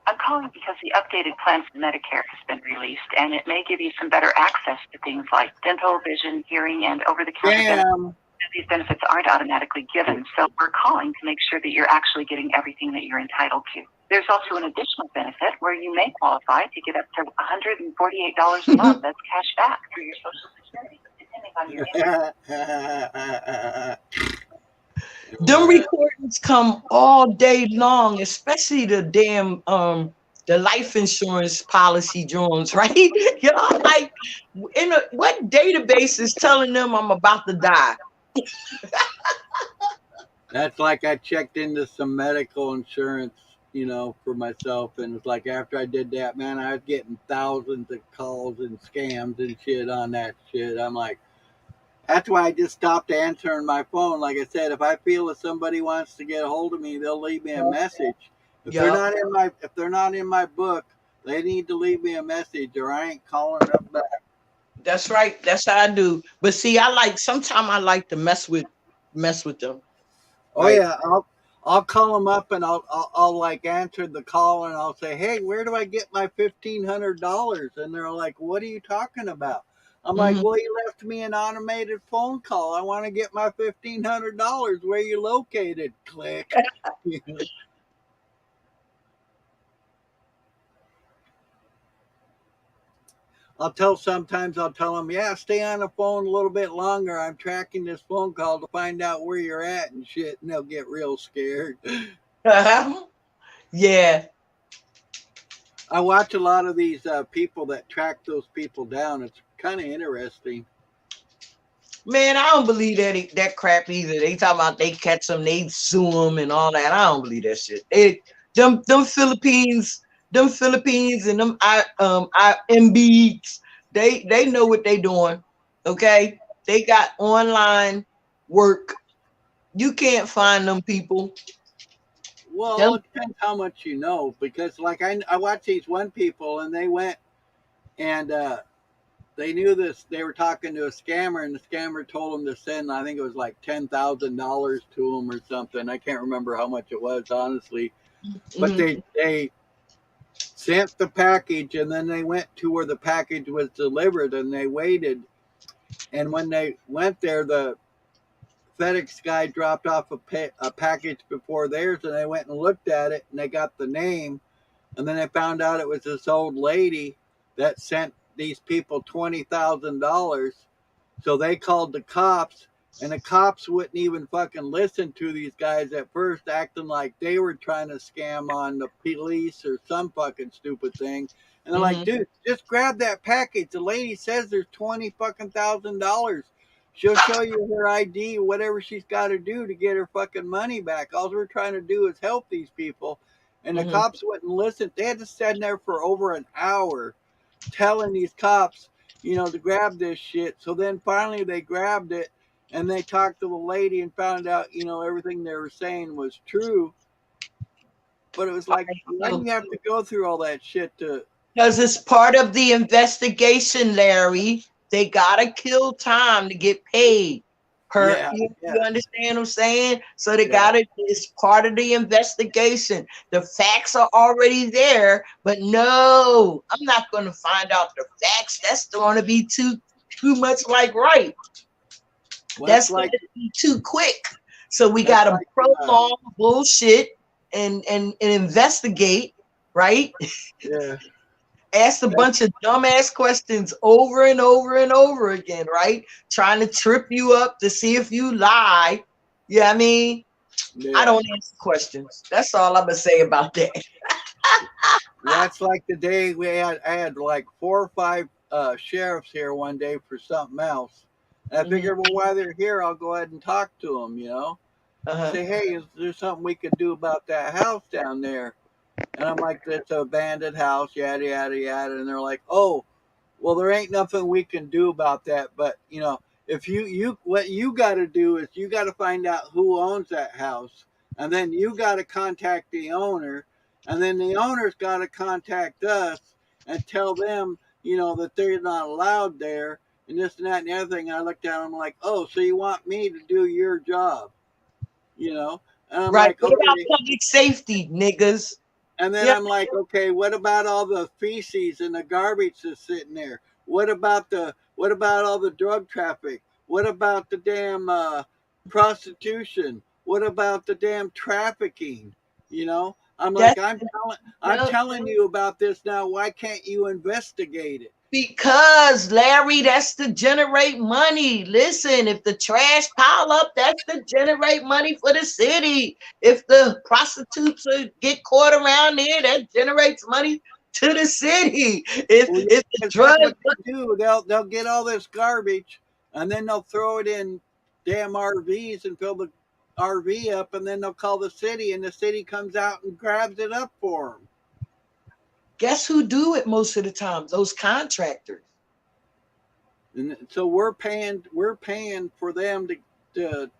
I'm calling because the updated plan for Medicare has been released, and it may give you some better access to things like dental, vision, hearing, and over-the-counter benefits. Damn. These benefits aren't automatically given, so we're calling to make sure that you're actually getting everything that you're entitled to. There's also an additional benefit where you may qualify to get up to $148 a month as cash back through your Social Security, depending on your income. Them recordings come all day long, especially the damn the life insurance policy drones, right? You know, like what database is telling them I'm about to die? That's like I checked into some medical insurance, for myself, and it's like after I did that, man, I was getting thousands of calls and scams and shit on that shit. I'm like, that's why I just stopped answering my phone. Like I said, if I feel that somebody wants to get a hold of me, they'll leave me a message. If they're Yup. not in my book, they need to leave me a message, or I ain't calling them back. That's right. That's how I do. But see, sometimes I like to mess with them. Oh Right. yeah, I'll call them up and I'll like answer the call and I'll say, hey, where do I get my $1,500? And they're like, what are you talking about? I'm like, Hmm. well, you left me an automated phone call. I want to get my $1,500. Where you located? Click. Sometimes I'll tell them, yeah, stay on the phone a little bit longer. I'm tracking this phone call to find out where you're at and shit. And they'll get real scared. Yeah. I watch a lot of these people that track those people down. It's kind of interesting. Man, I don't believe that crap either. They talk about they catch them, they sue them and all that. I don't believe that shit. Them Philippines and them IMBs, they know what they doing. Okay, they got online work. You can't find them people. Well, Them, it depends how much you know, because like I watch these one people and they went and they knew this. They were talking to a scammer, and the scammer told them to send, I think it was like $10,000 to them or something. I can't remember how much it was, honestly. But mhm, they sent the package, and then they went to where the package was delivered, and they waited. And when they went there, the FedEx guy dropped off a package before theirs, and they went and looked at it, and they got the name, and then they found out it was this old lady that sent these people $20,000. So they called the cops, and the cops wouldn't even fucking listen to these guys at first, acting like they were trying to scam on the police or some fucking stupid thing. And they're like, mhm, dude, just grab that package. The lady says there's 20 fucking $1,000. She'll show you her ID, whatever she's got to do to get her fucking money back. All we're trying to do is help these people. And the mhm. cops wouldn't listen. They had to stand there for over an hour telling these cops, to grab this shit. So then finally they grabbed it and they talked to the lady and found out, everything they were saying was true. But it was like, why do you have to go through all that shit to? Because it's part of the investigation, Larry. They gotta kill time to get paid. Yeah, You yeah, understand what I'm saying? So they yeah. gotta. It's part of the investigation. The facts are already there, but no, I'm not going to find out the facts. That's going to be too much like right. Well, That's it's going like to be too quick. So we that's gotta like prolong bullshit and investigate, right? yeah. Asked a That's, bunch of dumbass questions over and over and over again, right? Trying to trip you up to see if you lie. Yeah, I mean, I yeah. don't answer questions. That's all I'm gonna say about that. That's like the day I had like 4 or 5 sheriffs here one day for something else. And I Mhm. figured, well, while they're here, I'll go ahead and talk to them. Uh-huh. Say, hey, is there something we could do about that house down there? And I'm like, it's an abandoned house, yada, yada, yada. And they're like, oh, well, there ain't nothing we can do about that. But, if what you got to do is you got to find out who owns that house. And then you got to contact the owner. And then the owner's got to contact us and tell them, that they're not allowed there and this and that and the other thing. And I looked at them like, oh, so you want me to do your job? you know? And I'm Right. like, What about okay. public safety, niggas? And then Yeah, I'm like, okay, what about all the feces and the garbage that's sitting there? What about all the drug traffic? What about the damn prostitution? What about the damn trafficking? You know, I'm like, that's I'm yep. telling you about this now. Why can't you investigate it? Because Larry, that's to generate money. Listen, if the trash pile up, that's to generate money for the city. If the prostitutes get caught around there, that generates money to the city. Well, yeah, If the 'cause that's drugs, what they do. They'll get all this garbage, and then they'll throw it in damn RVs and fill the RV up, and then they'll call the city, and the city comes out and grabs it up for them. guess who do it most of the time? Those contractors. And so we're paying for them to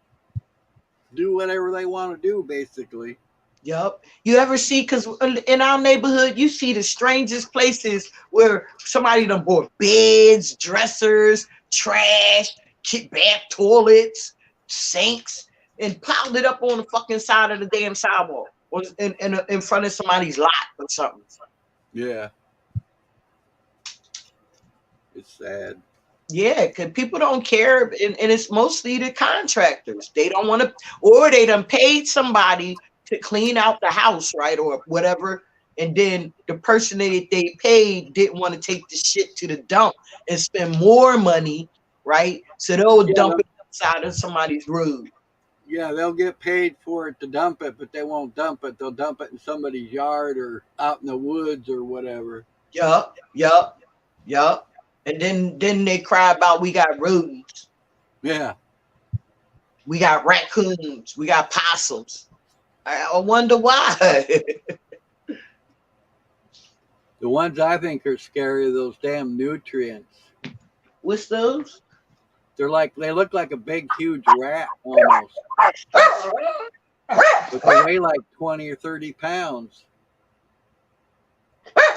do whatever they want to do, basically. Yup. You ever see, because in our neighborhood, you see the strangest places where somebody done bought beds, dressers, trash, bath toilets, sinks, and piled it up on the fucking side of the damn sidewalk or in front of somebody's lot or something. Yeah, it's sad. Yeah, because people don't care, and it's mostly the contractors. They don't want to, or they done paid somebody to clean out the house, right, or whatever, and then the person that they paid didn't want to take the shit to the dump and spend more money, right? So they'll Yeah, dump it outside of somebody's road. yeah, they'll get paid for it to dump it, but they won't dump it. They'll dump it in somebody's yard or out in the woods or whatever. Yup, yup, yup. And then they cry about we got rodents, Yeah. we got raccoons, we got possums. I wonder why. The ones I think are scary are those damn nutrients. What's those? They look like a big huge rat almost. But they weigh like 20 or 30 pounds.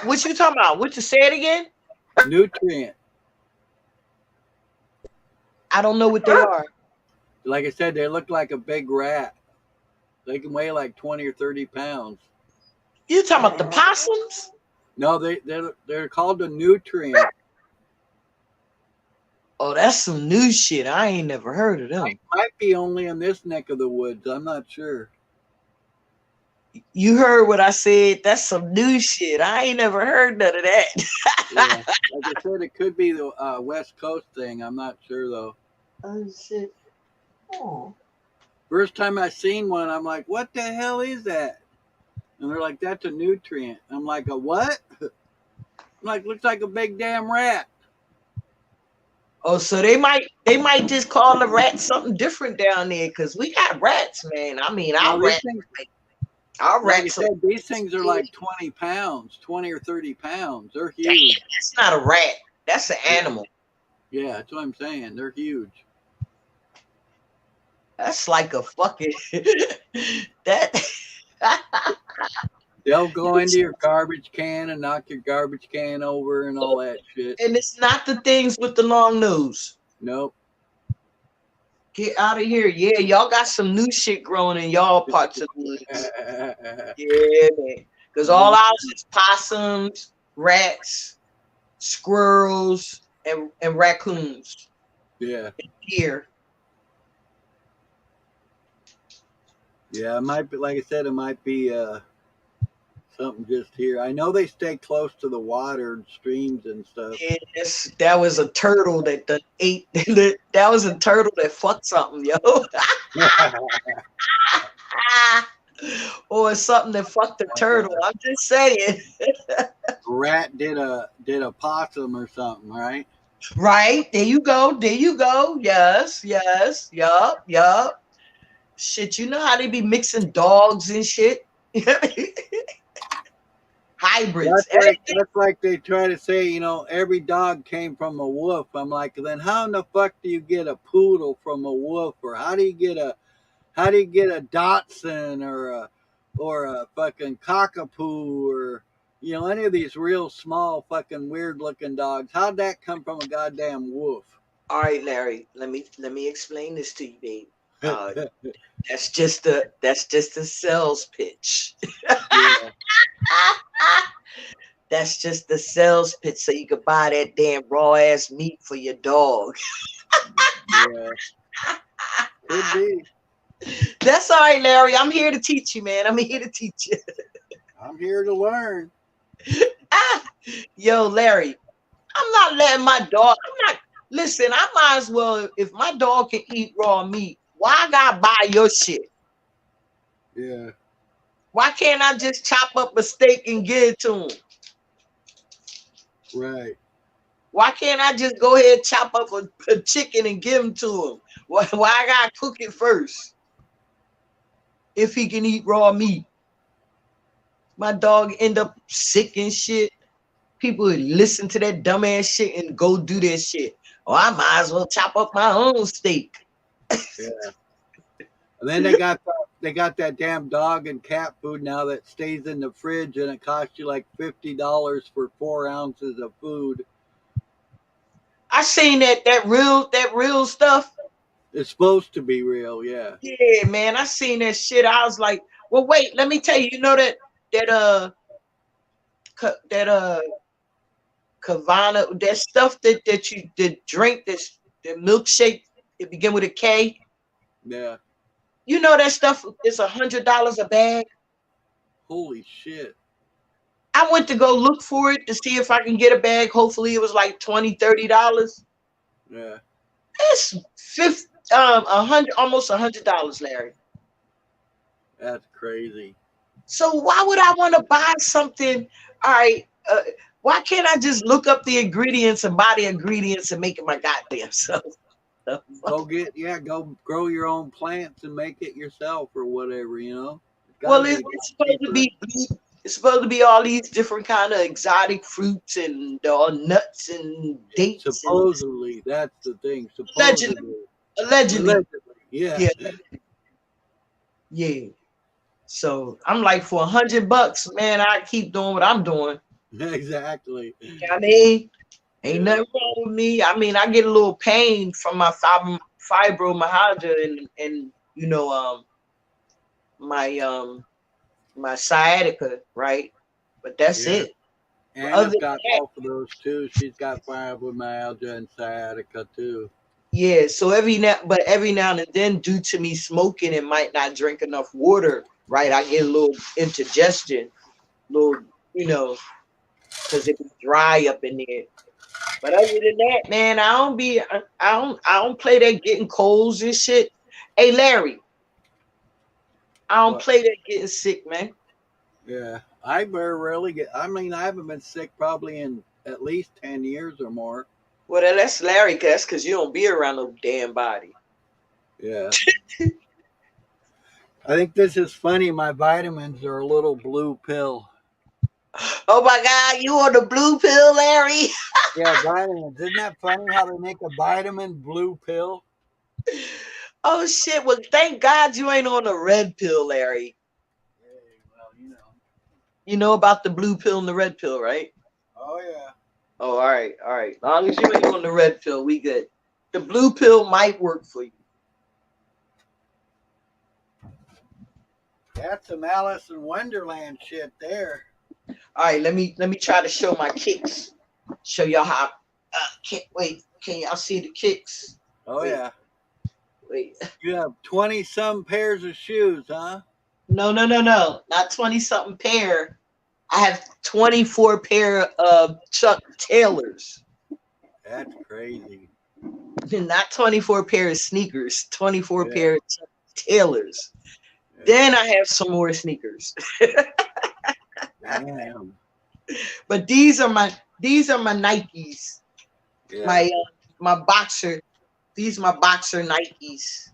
What you talking about? What you say it again? Nutrient. I don't know what they are. Like I said, they look like a big rat. They can weigh like 20 or 30 pounds. You talking about the possums? No, they're called a nutrient. Oh, that's some new shit. I ain't never heard of them. Might be only in this neck of the woods. I'm not sure. You heard what I said? That's some new shit. I ain't never heard none of that. Yeah. Like I said, it could be the West Coast thing. I'm not sure though. Oh shit. Oh. First time I seen one, I'm like, what the hell is that? And they're like, that's a nutrient. I'm like, a what? I'm like, looks like a big damn rat. Oh, so they might just call the rat something different down there because we got rats, man. I mean, Well, our like I rats. said, these things are like 20 pounds, 20 or 30 pounds. They're Damn, huge. that's not a rat. That's an animal. Yeah, that's what I'm saying. They're huge. That's like a fucking that. They'll go into your garbage can and knock your garbage can over and all that shit. And it's not the things with the long nose. Nope. Get out of here. Yeah, y'all got some new shit growing in y'all parts of the woods. Yeah, man. Because all ours is possums, rats, squirrels, and raccoons Yeah. here. Yeah, it might be, like I said, it might be something just here. I know they stay close to the water and streams and stuff. Yes, that was a turtle that ate. That was a turtle that fucked something, yo. Or something that fucked a turtle. I'm just saying. Rat did a possum or something, right? Right? There you go. There you go. Yes, yes. Yup, yup. Shit, you know how they be mixing dogs and shit? Hybrids. That's like they try to say, every dog came from a wolf. I'm like, then how in the fuck do you get a poodle from a wolf, or how do you get a Dachshund or a fucking cockapoo or any of these real small fucking weird looking dogs? How'd that come from a goddamn wolf? All right, Larry. Let me explain this to you, babe. That's just a sales pitch. Yeah. it's just the sales pitch so you could buy that damn raw ass meat for your dog. Yeah. Could be. That's all right, Larry. I'm here to teach you, man. I'm here to teach you. I'm here to learn. Yo, Larry, I'm not letting my dog. I'm not. Listen, I might as well. If my dog can eat raw meat, why I gotta buy your shit? Yeah. Why can't I just chop up a steak and give it to him? Right. Why can't I just go ahead and chop up a chicken and give him to him? Why I gotta cook it first? If he can eat raw meat, my dog end up sick and shit. People would listen to that dumbass shit and go do that shit. Or I might as well chop up my own steak. Yeah. And then they got that damn dog and cat food now that stays in the fridge, and it costs you like $50 for 4 ounces of food. I seen that real stuff. It's supposed to be real, yeah. Yeah, man, I seen that shit. I was like, well, wait, let me tell you. You know that Kavana, that stuff that you drink, this the milkshake, it begin with a K. Yeah. You know that stuff is $100 a bag. Holy shit. I went to go look for it to see if I can get a bag. Hopefully it was like $20-$30. Yeah. It's almost $100, Larry. That's crazy. So why would I want to buy something? All right, why can't I just look up the ingredients and buy the ingredients and make it my goddamn self? Go grow your own plants and make it yourself or whatever, you know? Well, it's supposed to be. It's supposed to be all these different kind of exotic fruits and nuts and dates. Supposedly, that's the thing. Allegedly. Yeah. Yeah. So I'm like, for $100, man, I keep doing what I'm doing. Exactly. You know what I mean? Ain't nothing wrong with me. I mean, I get a little pain from my fibromyalgia and you know my sciatica, right? But that's it. Anna's got both of those too. She's got fibromyalgia and sciatica too. Yeah, so every now and then, due to me smoking and might not drink enough water, right? I get a little indigestion, because it be dry up in there. But other than that, man, I don't play that getting colds and shit. Hey, Larry, I don't play that getting sick, man. Yeah, I very rarely get. I mean, I haven't been sick probably in at least 10 years or more. Well, that's Larry, that's because you don't be around no damn body. Yeah. I think this is funny. My vitamins are a little blue pill. Oh my God, you on the blue pill, Larry? Yeah, vitamins. Isn't that funny how they make a vitamin blue pill? Oh shit! Well, thank God you ain't on the red pill, Larry. Hey, well, you know. You know about the blue pill and the red pill, right? Oh yeah. Oh, all right. As long as you ain't on the red pill, we good. The blue pill might work for you. That's some Alice in Wonderland shit there. All right, let me try to show my kicks. Show y'all how. Wait, can y'all see the kicks? Oh yeah. Wait. You have 20-some pairs of shoes, huh? No. Not 20-something pair. I have 24 pair of Chuck Taylors. That's crazy. Not 24 pair of sneakers. 24 pair of Chuck Taylors. Yeah. Then I have some more sneakers. Damn. But these are my Nikes. Yeah. My boxer. These are my boxer Nikes.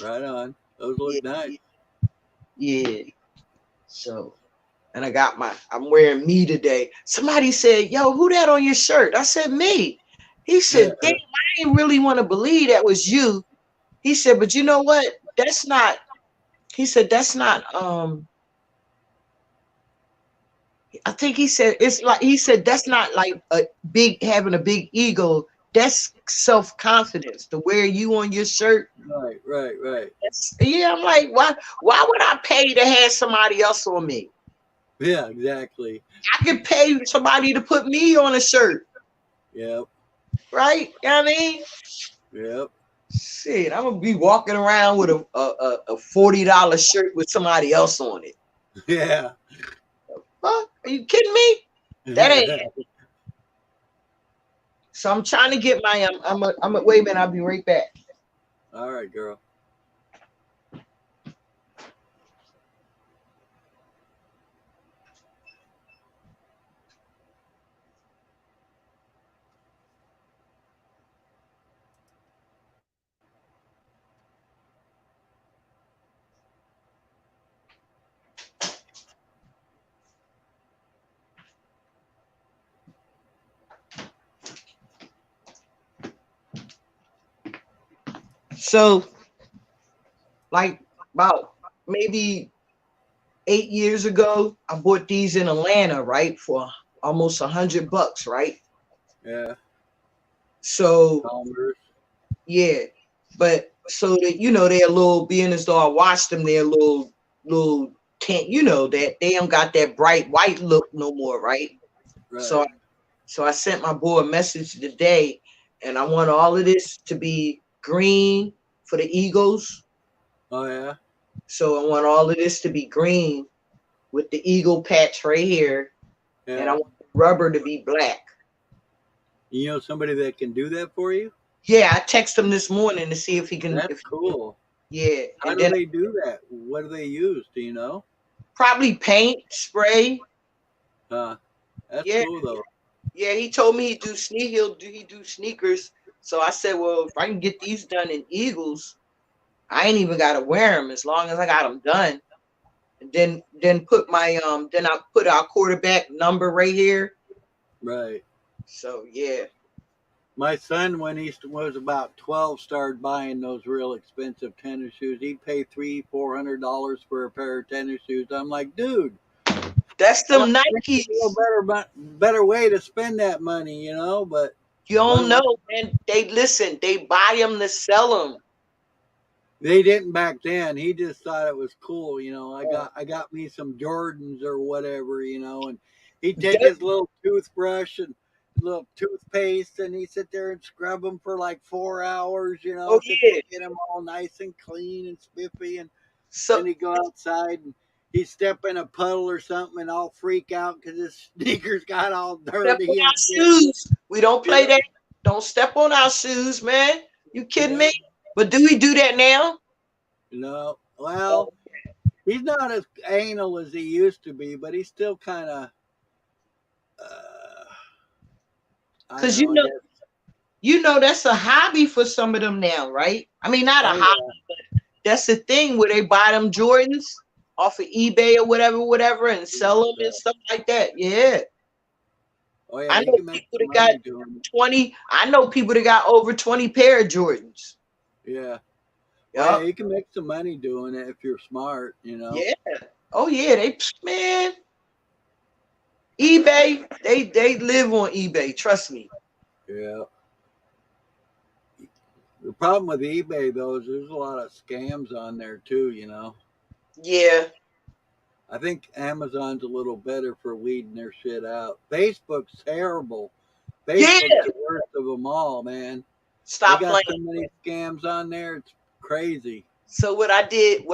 Right on. Those look nice. Yeah. So, and I'm wearing me today. Somebody said, "Yo, who that on your shirt?" I said, "Me." He said, "Damn, I ain't really want to believe that was you." He said, "But you know what? That's not." He said, "That's not." I think he said it's like that's not like having a big ego. That's self-confidence to wear you on your shirt. Right. Yeah, I'm like, why would I pay to have somebody else on me? Yeah, exactly. I could pay somebody to put me on a shirt, Yep. right? You know what I mean? Yep. Shit, I'm gonna be walking around with a $40 shirt with somebody else on it. Yeah. Fuck, are you kidding me? That ain't. So I'm trying to get my wait a minute, I'll be right back. All right, girl. So like about maybe 8 years ago, I bought these in Atlanta, right, for almost $100, right? Yeah. So Converse. yeah, but so that they're a little being as though I watched them, they're a little tint, that they don't got that bright white look no more, right? So Right. so I sent my boy a message today, and I want all of this to be green for the Eagles. Oh yeah. So I want all of this to be green with the eagle patch right here, and I Yeah. want the rubber to be black. You know somebody that can do that for you? Yeah, I text him this morning to see if he can. That's cool. Yeah, How and do then they do that? What do they use? Do you know? probably paint spray. That's Yeah, cool though. yeah. He told me he do sneakers. So I said, well, if I can get these done in Eagles, I ain't even gotta wear them as long as I got them done. And then put my then I put our quarterback number right here. Right. So yeah. My son, when he was about 12, started buying those real expensive tennis shoes. He'd pay $300-400 for a pair of tennis shoes. I'm like, dude, That's I'm like, them there's a little Nikes. better way to spend that money, you know. But You don't when know, man. They listen. They buy them to sell them. they didn't back then. He just thought it was cool, you know. I got me some Jordans or whatever, you know, and he'd take his little toothbrush and little toothpaste and he'd sit there and scrub them for like 4 hours, you Oh know, sit there yeah. get them all nice and clean and spiffy, and So then he'd go outside and he'd step in a puddle or something and I'll freak out because his sneakers got all step on dirty and our shit. shoes. We don't Yeah, play that. Don't step on our shoes, man. You kidding yeah, me? But do we do that now? you know. Well, he's not as anal as he used to be, but he's still kind of, uh, I don't Cause know. I guess. that's a hobby for some of them now, right? I mean, not a Oh hobby. yeah, That's the thing where they buy them Jordans off of eBay or whatever, and sell them yeah. and stuff like that. Yeah. Oh yeah. I You know can make people some that got money doing 20. I know people that got over 20 pair of Jordans. it. Yeah. Oh yeah. Yup. You can make some money doing it if you're smart. You know. Yeah. Oh yeah. Man, eBay, they live on eBay. Trust me. Yeah. The problem with eBay though is there's a lot of scams on there too. You know. Yeah. I think Amazon's a little better for weeding their shit out. Facebook's terrible. Yeah. Facebook's the worst of them all, man. They Stop got playing. so many scams on there. It's crazy. So what I did,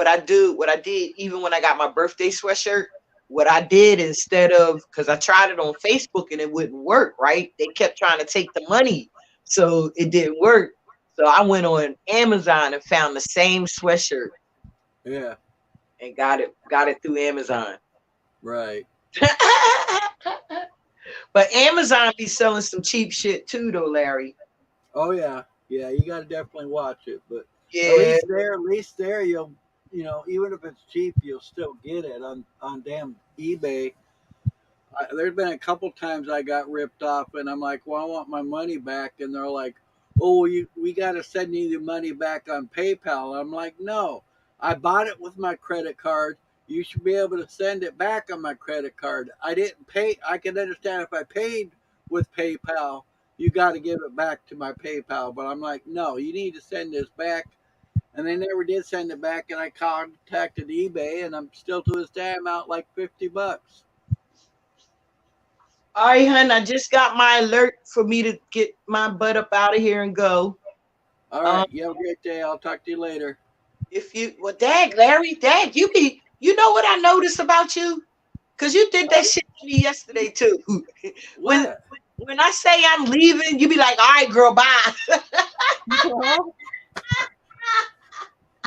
even when I got my birthday sweatshirt, what I did instead of, because I tried it on Facebook and it wouldn't work, right? They kept trying to take the money. So it didn't work. So I went on Amazon and found the same sweatshirt Yeah. and got it through Amazon. Right. But Amazon be selling some cheap shit too though, Larry. Oh yeah, yeah. You got to definitely watch it, but Yeah. at least there, you know, even if it's cheap, you'll still get it on damn eBay. There's been a couple times I got ripped off, and I'm like, well, I want my money back, and they're like, oh, we got to send you the money back on PayPal. I'm like, no, I bought it with my credit card. You should be able to send it back on my credit card. I didn't pay. I can understand if I paid with PayPal, you got to give it back to my PayPal. But I'm like, no, you need to send this back. And they never did send it back. And I contacted eBay, and I'm still to this day I'm out like $50. All right, hun. I just got my alert for me to get my butt up out of here and go. All Um, right. You have a great day. I'll talk to you later. if you well, Dag, Larry, Dag, you know what I noticed about you? Cause you did that shit to me yesterday too. when What? when I say I'm leaving, you be like, all right, girl, bye. Well,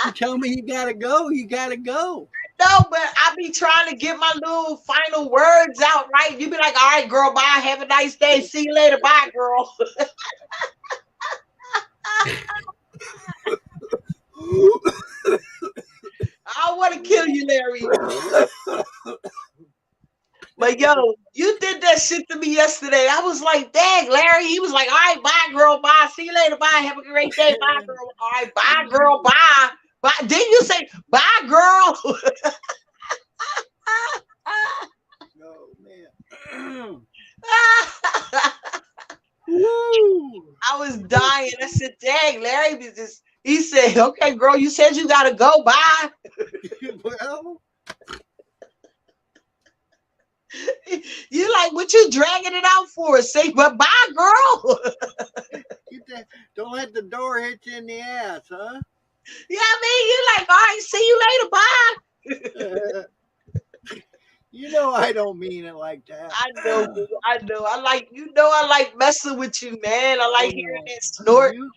you tell me you gotta go. You gotta go. No, but I be trying to get my little final words out right. You be like, all right, girl, bye. Have a nice day. See you later. Bye, girl. I want to kill you, Larry. But yo, you did that shit to me yesterday. I was like, dang, Larry. He was like, all right, bye, girl, bye. See you later. Bye. Have a great day. Bye, girl. All right, bye, girl. Bye. Bye. Didn't you say bye, girl? No, man. Woo! I was dying. I said, dang, Larry was just, he said, okay, girl, you said you gotta go. Bye. Well, You like, what you dragging it out for? Say, but bye, girl. don't let the door hit you in the ass, huh? Yeah, I mean, you like, all right, see you later. Bye. You know I don't mean it like that. I know, boo. I know. I like, I like messing with you, man. I like I hearing know. that snort. You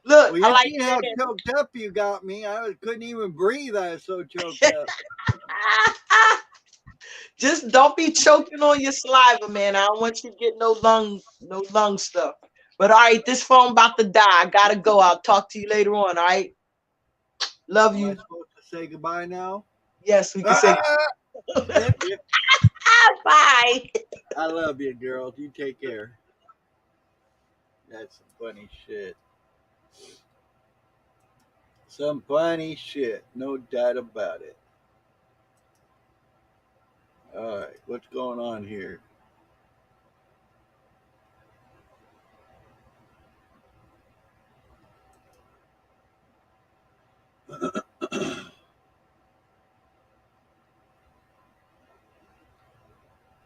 Look, well, I you like see how hearing choked up you got me. Couldn't even breathe. I was so choked up. that. Just don't be choking on your saliva, man. I don't want you to get no lung stuff. But all right, this phone about to die. I gotta go. I'll talk to you later on. All right. Love Am I you. supposed to say goodbye now? Yes, we can Ah! say Yep, yep. bye. I love you, girl. You take care. That's some funny shit. Some funny shit. No doubt about it. All right, what's going on here?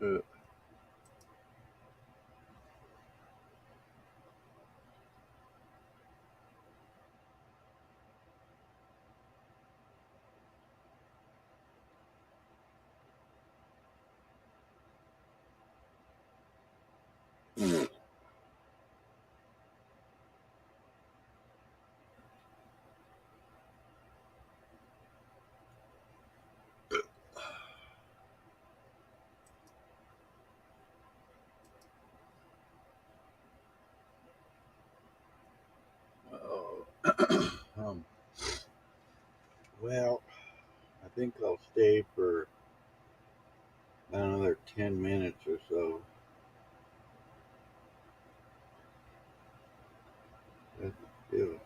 Uh, oh, um, well, I think I'll stay for another 10 minutes or so. That's good.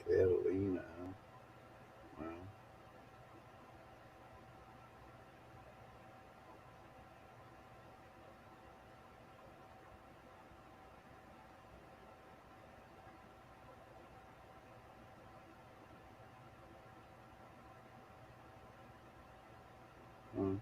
Catalina. Well, hmm.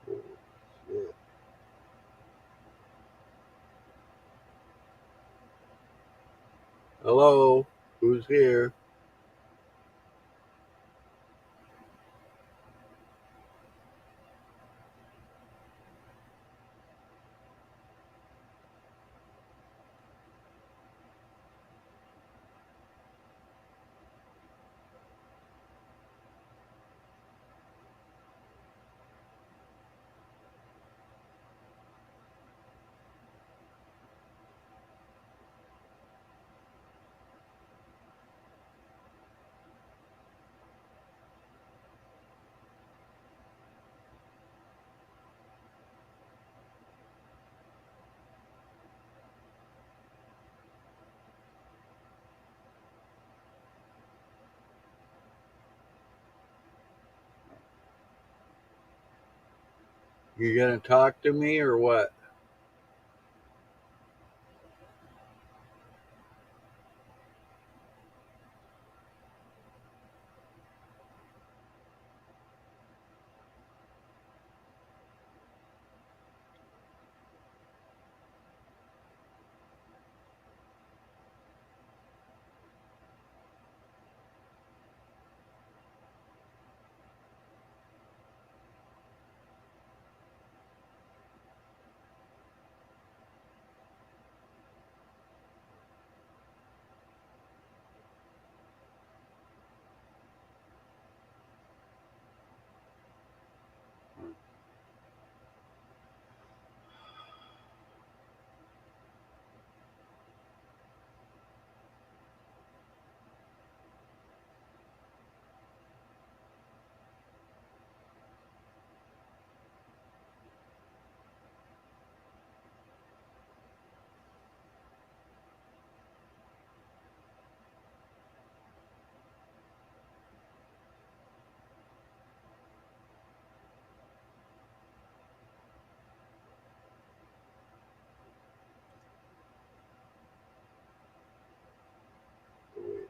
Oh, shit. Hello, who's here? You gonna talk to me or what? Wait.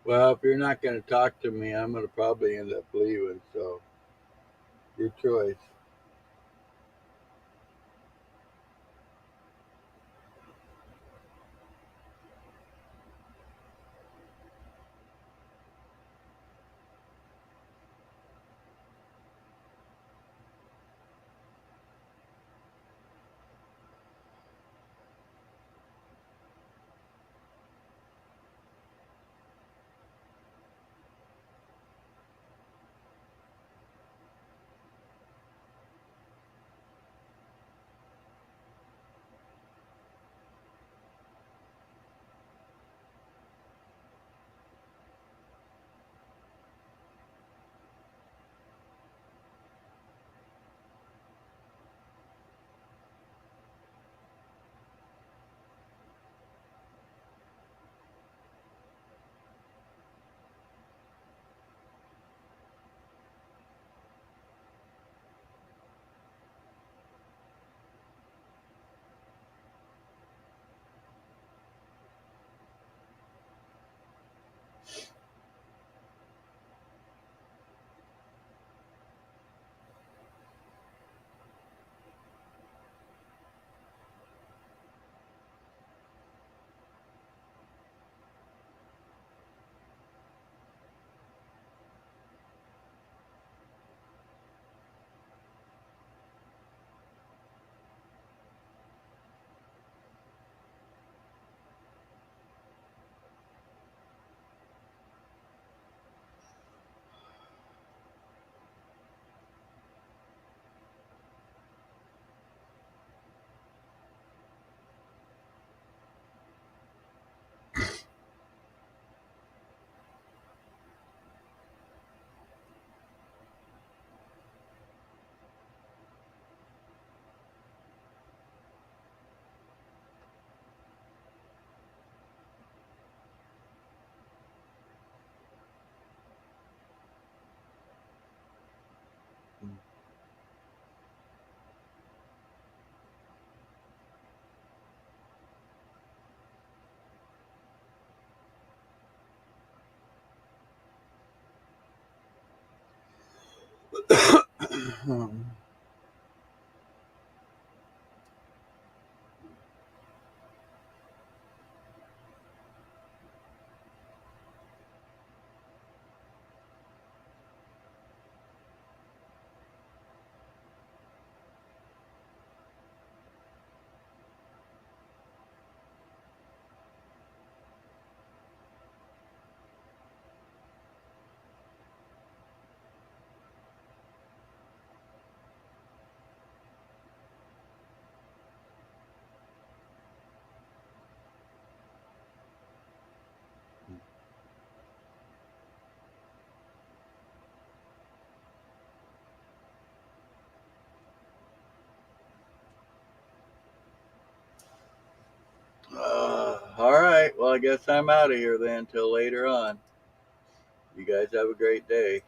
Well, if you're not gonna talk to me, I'm gonna probably end up leaving. So your choice. All right. Well, I guess I'm out of here then till later on. You guys have a great day.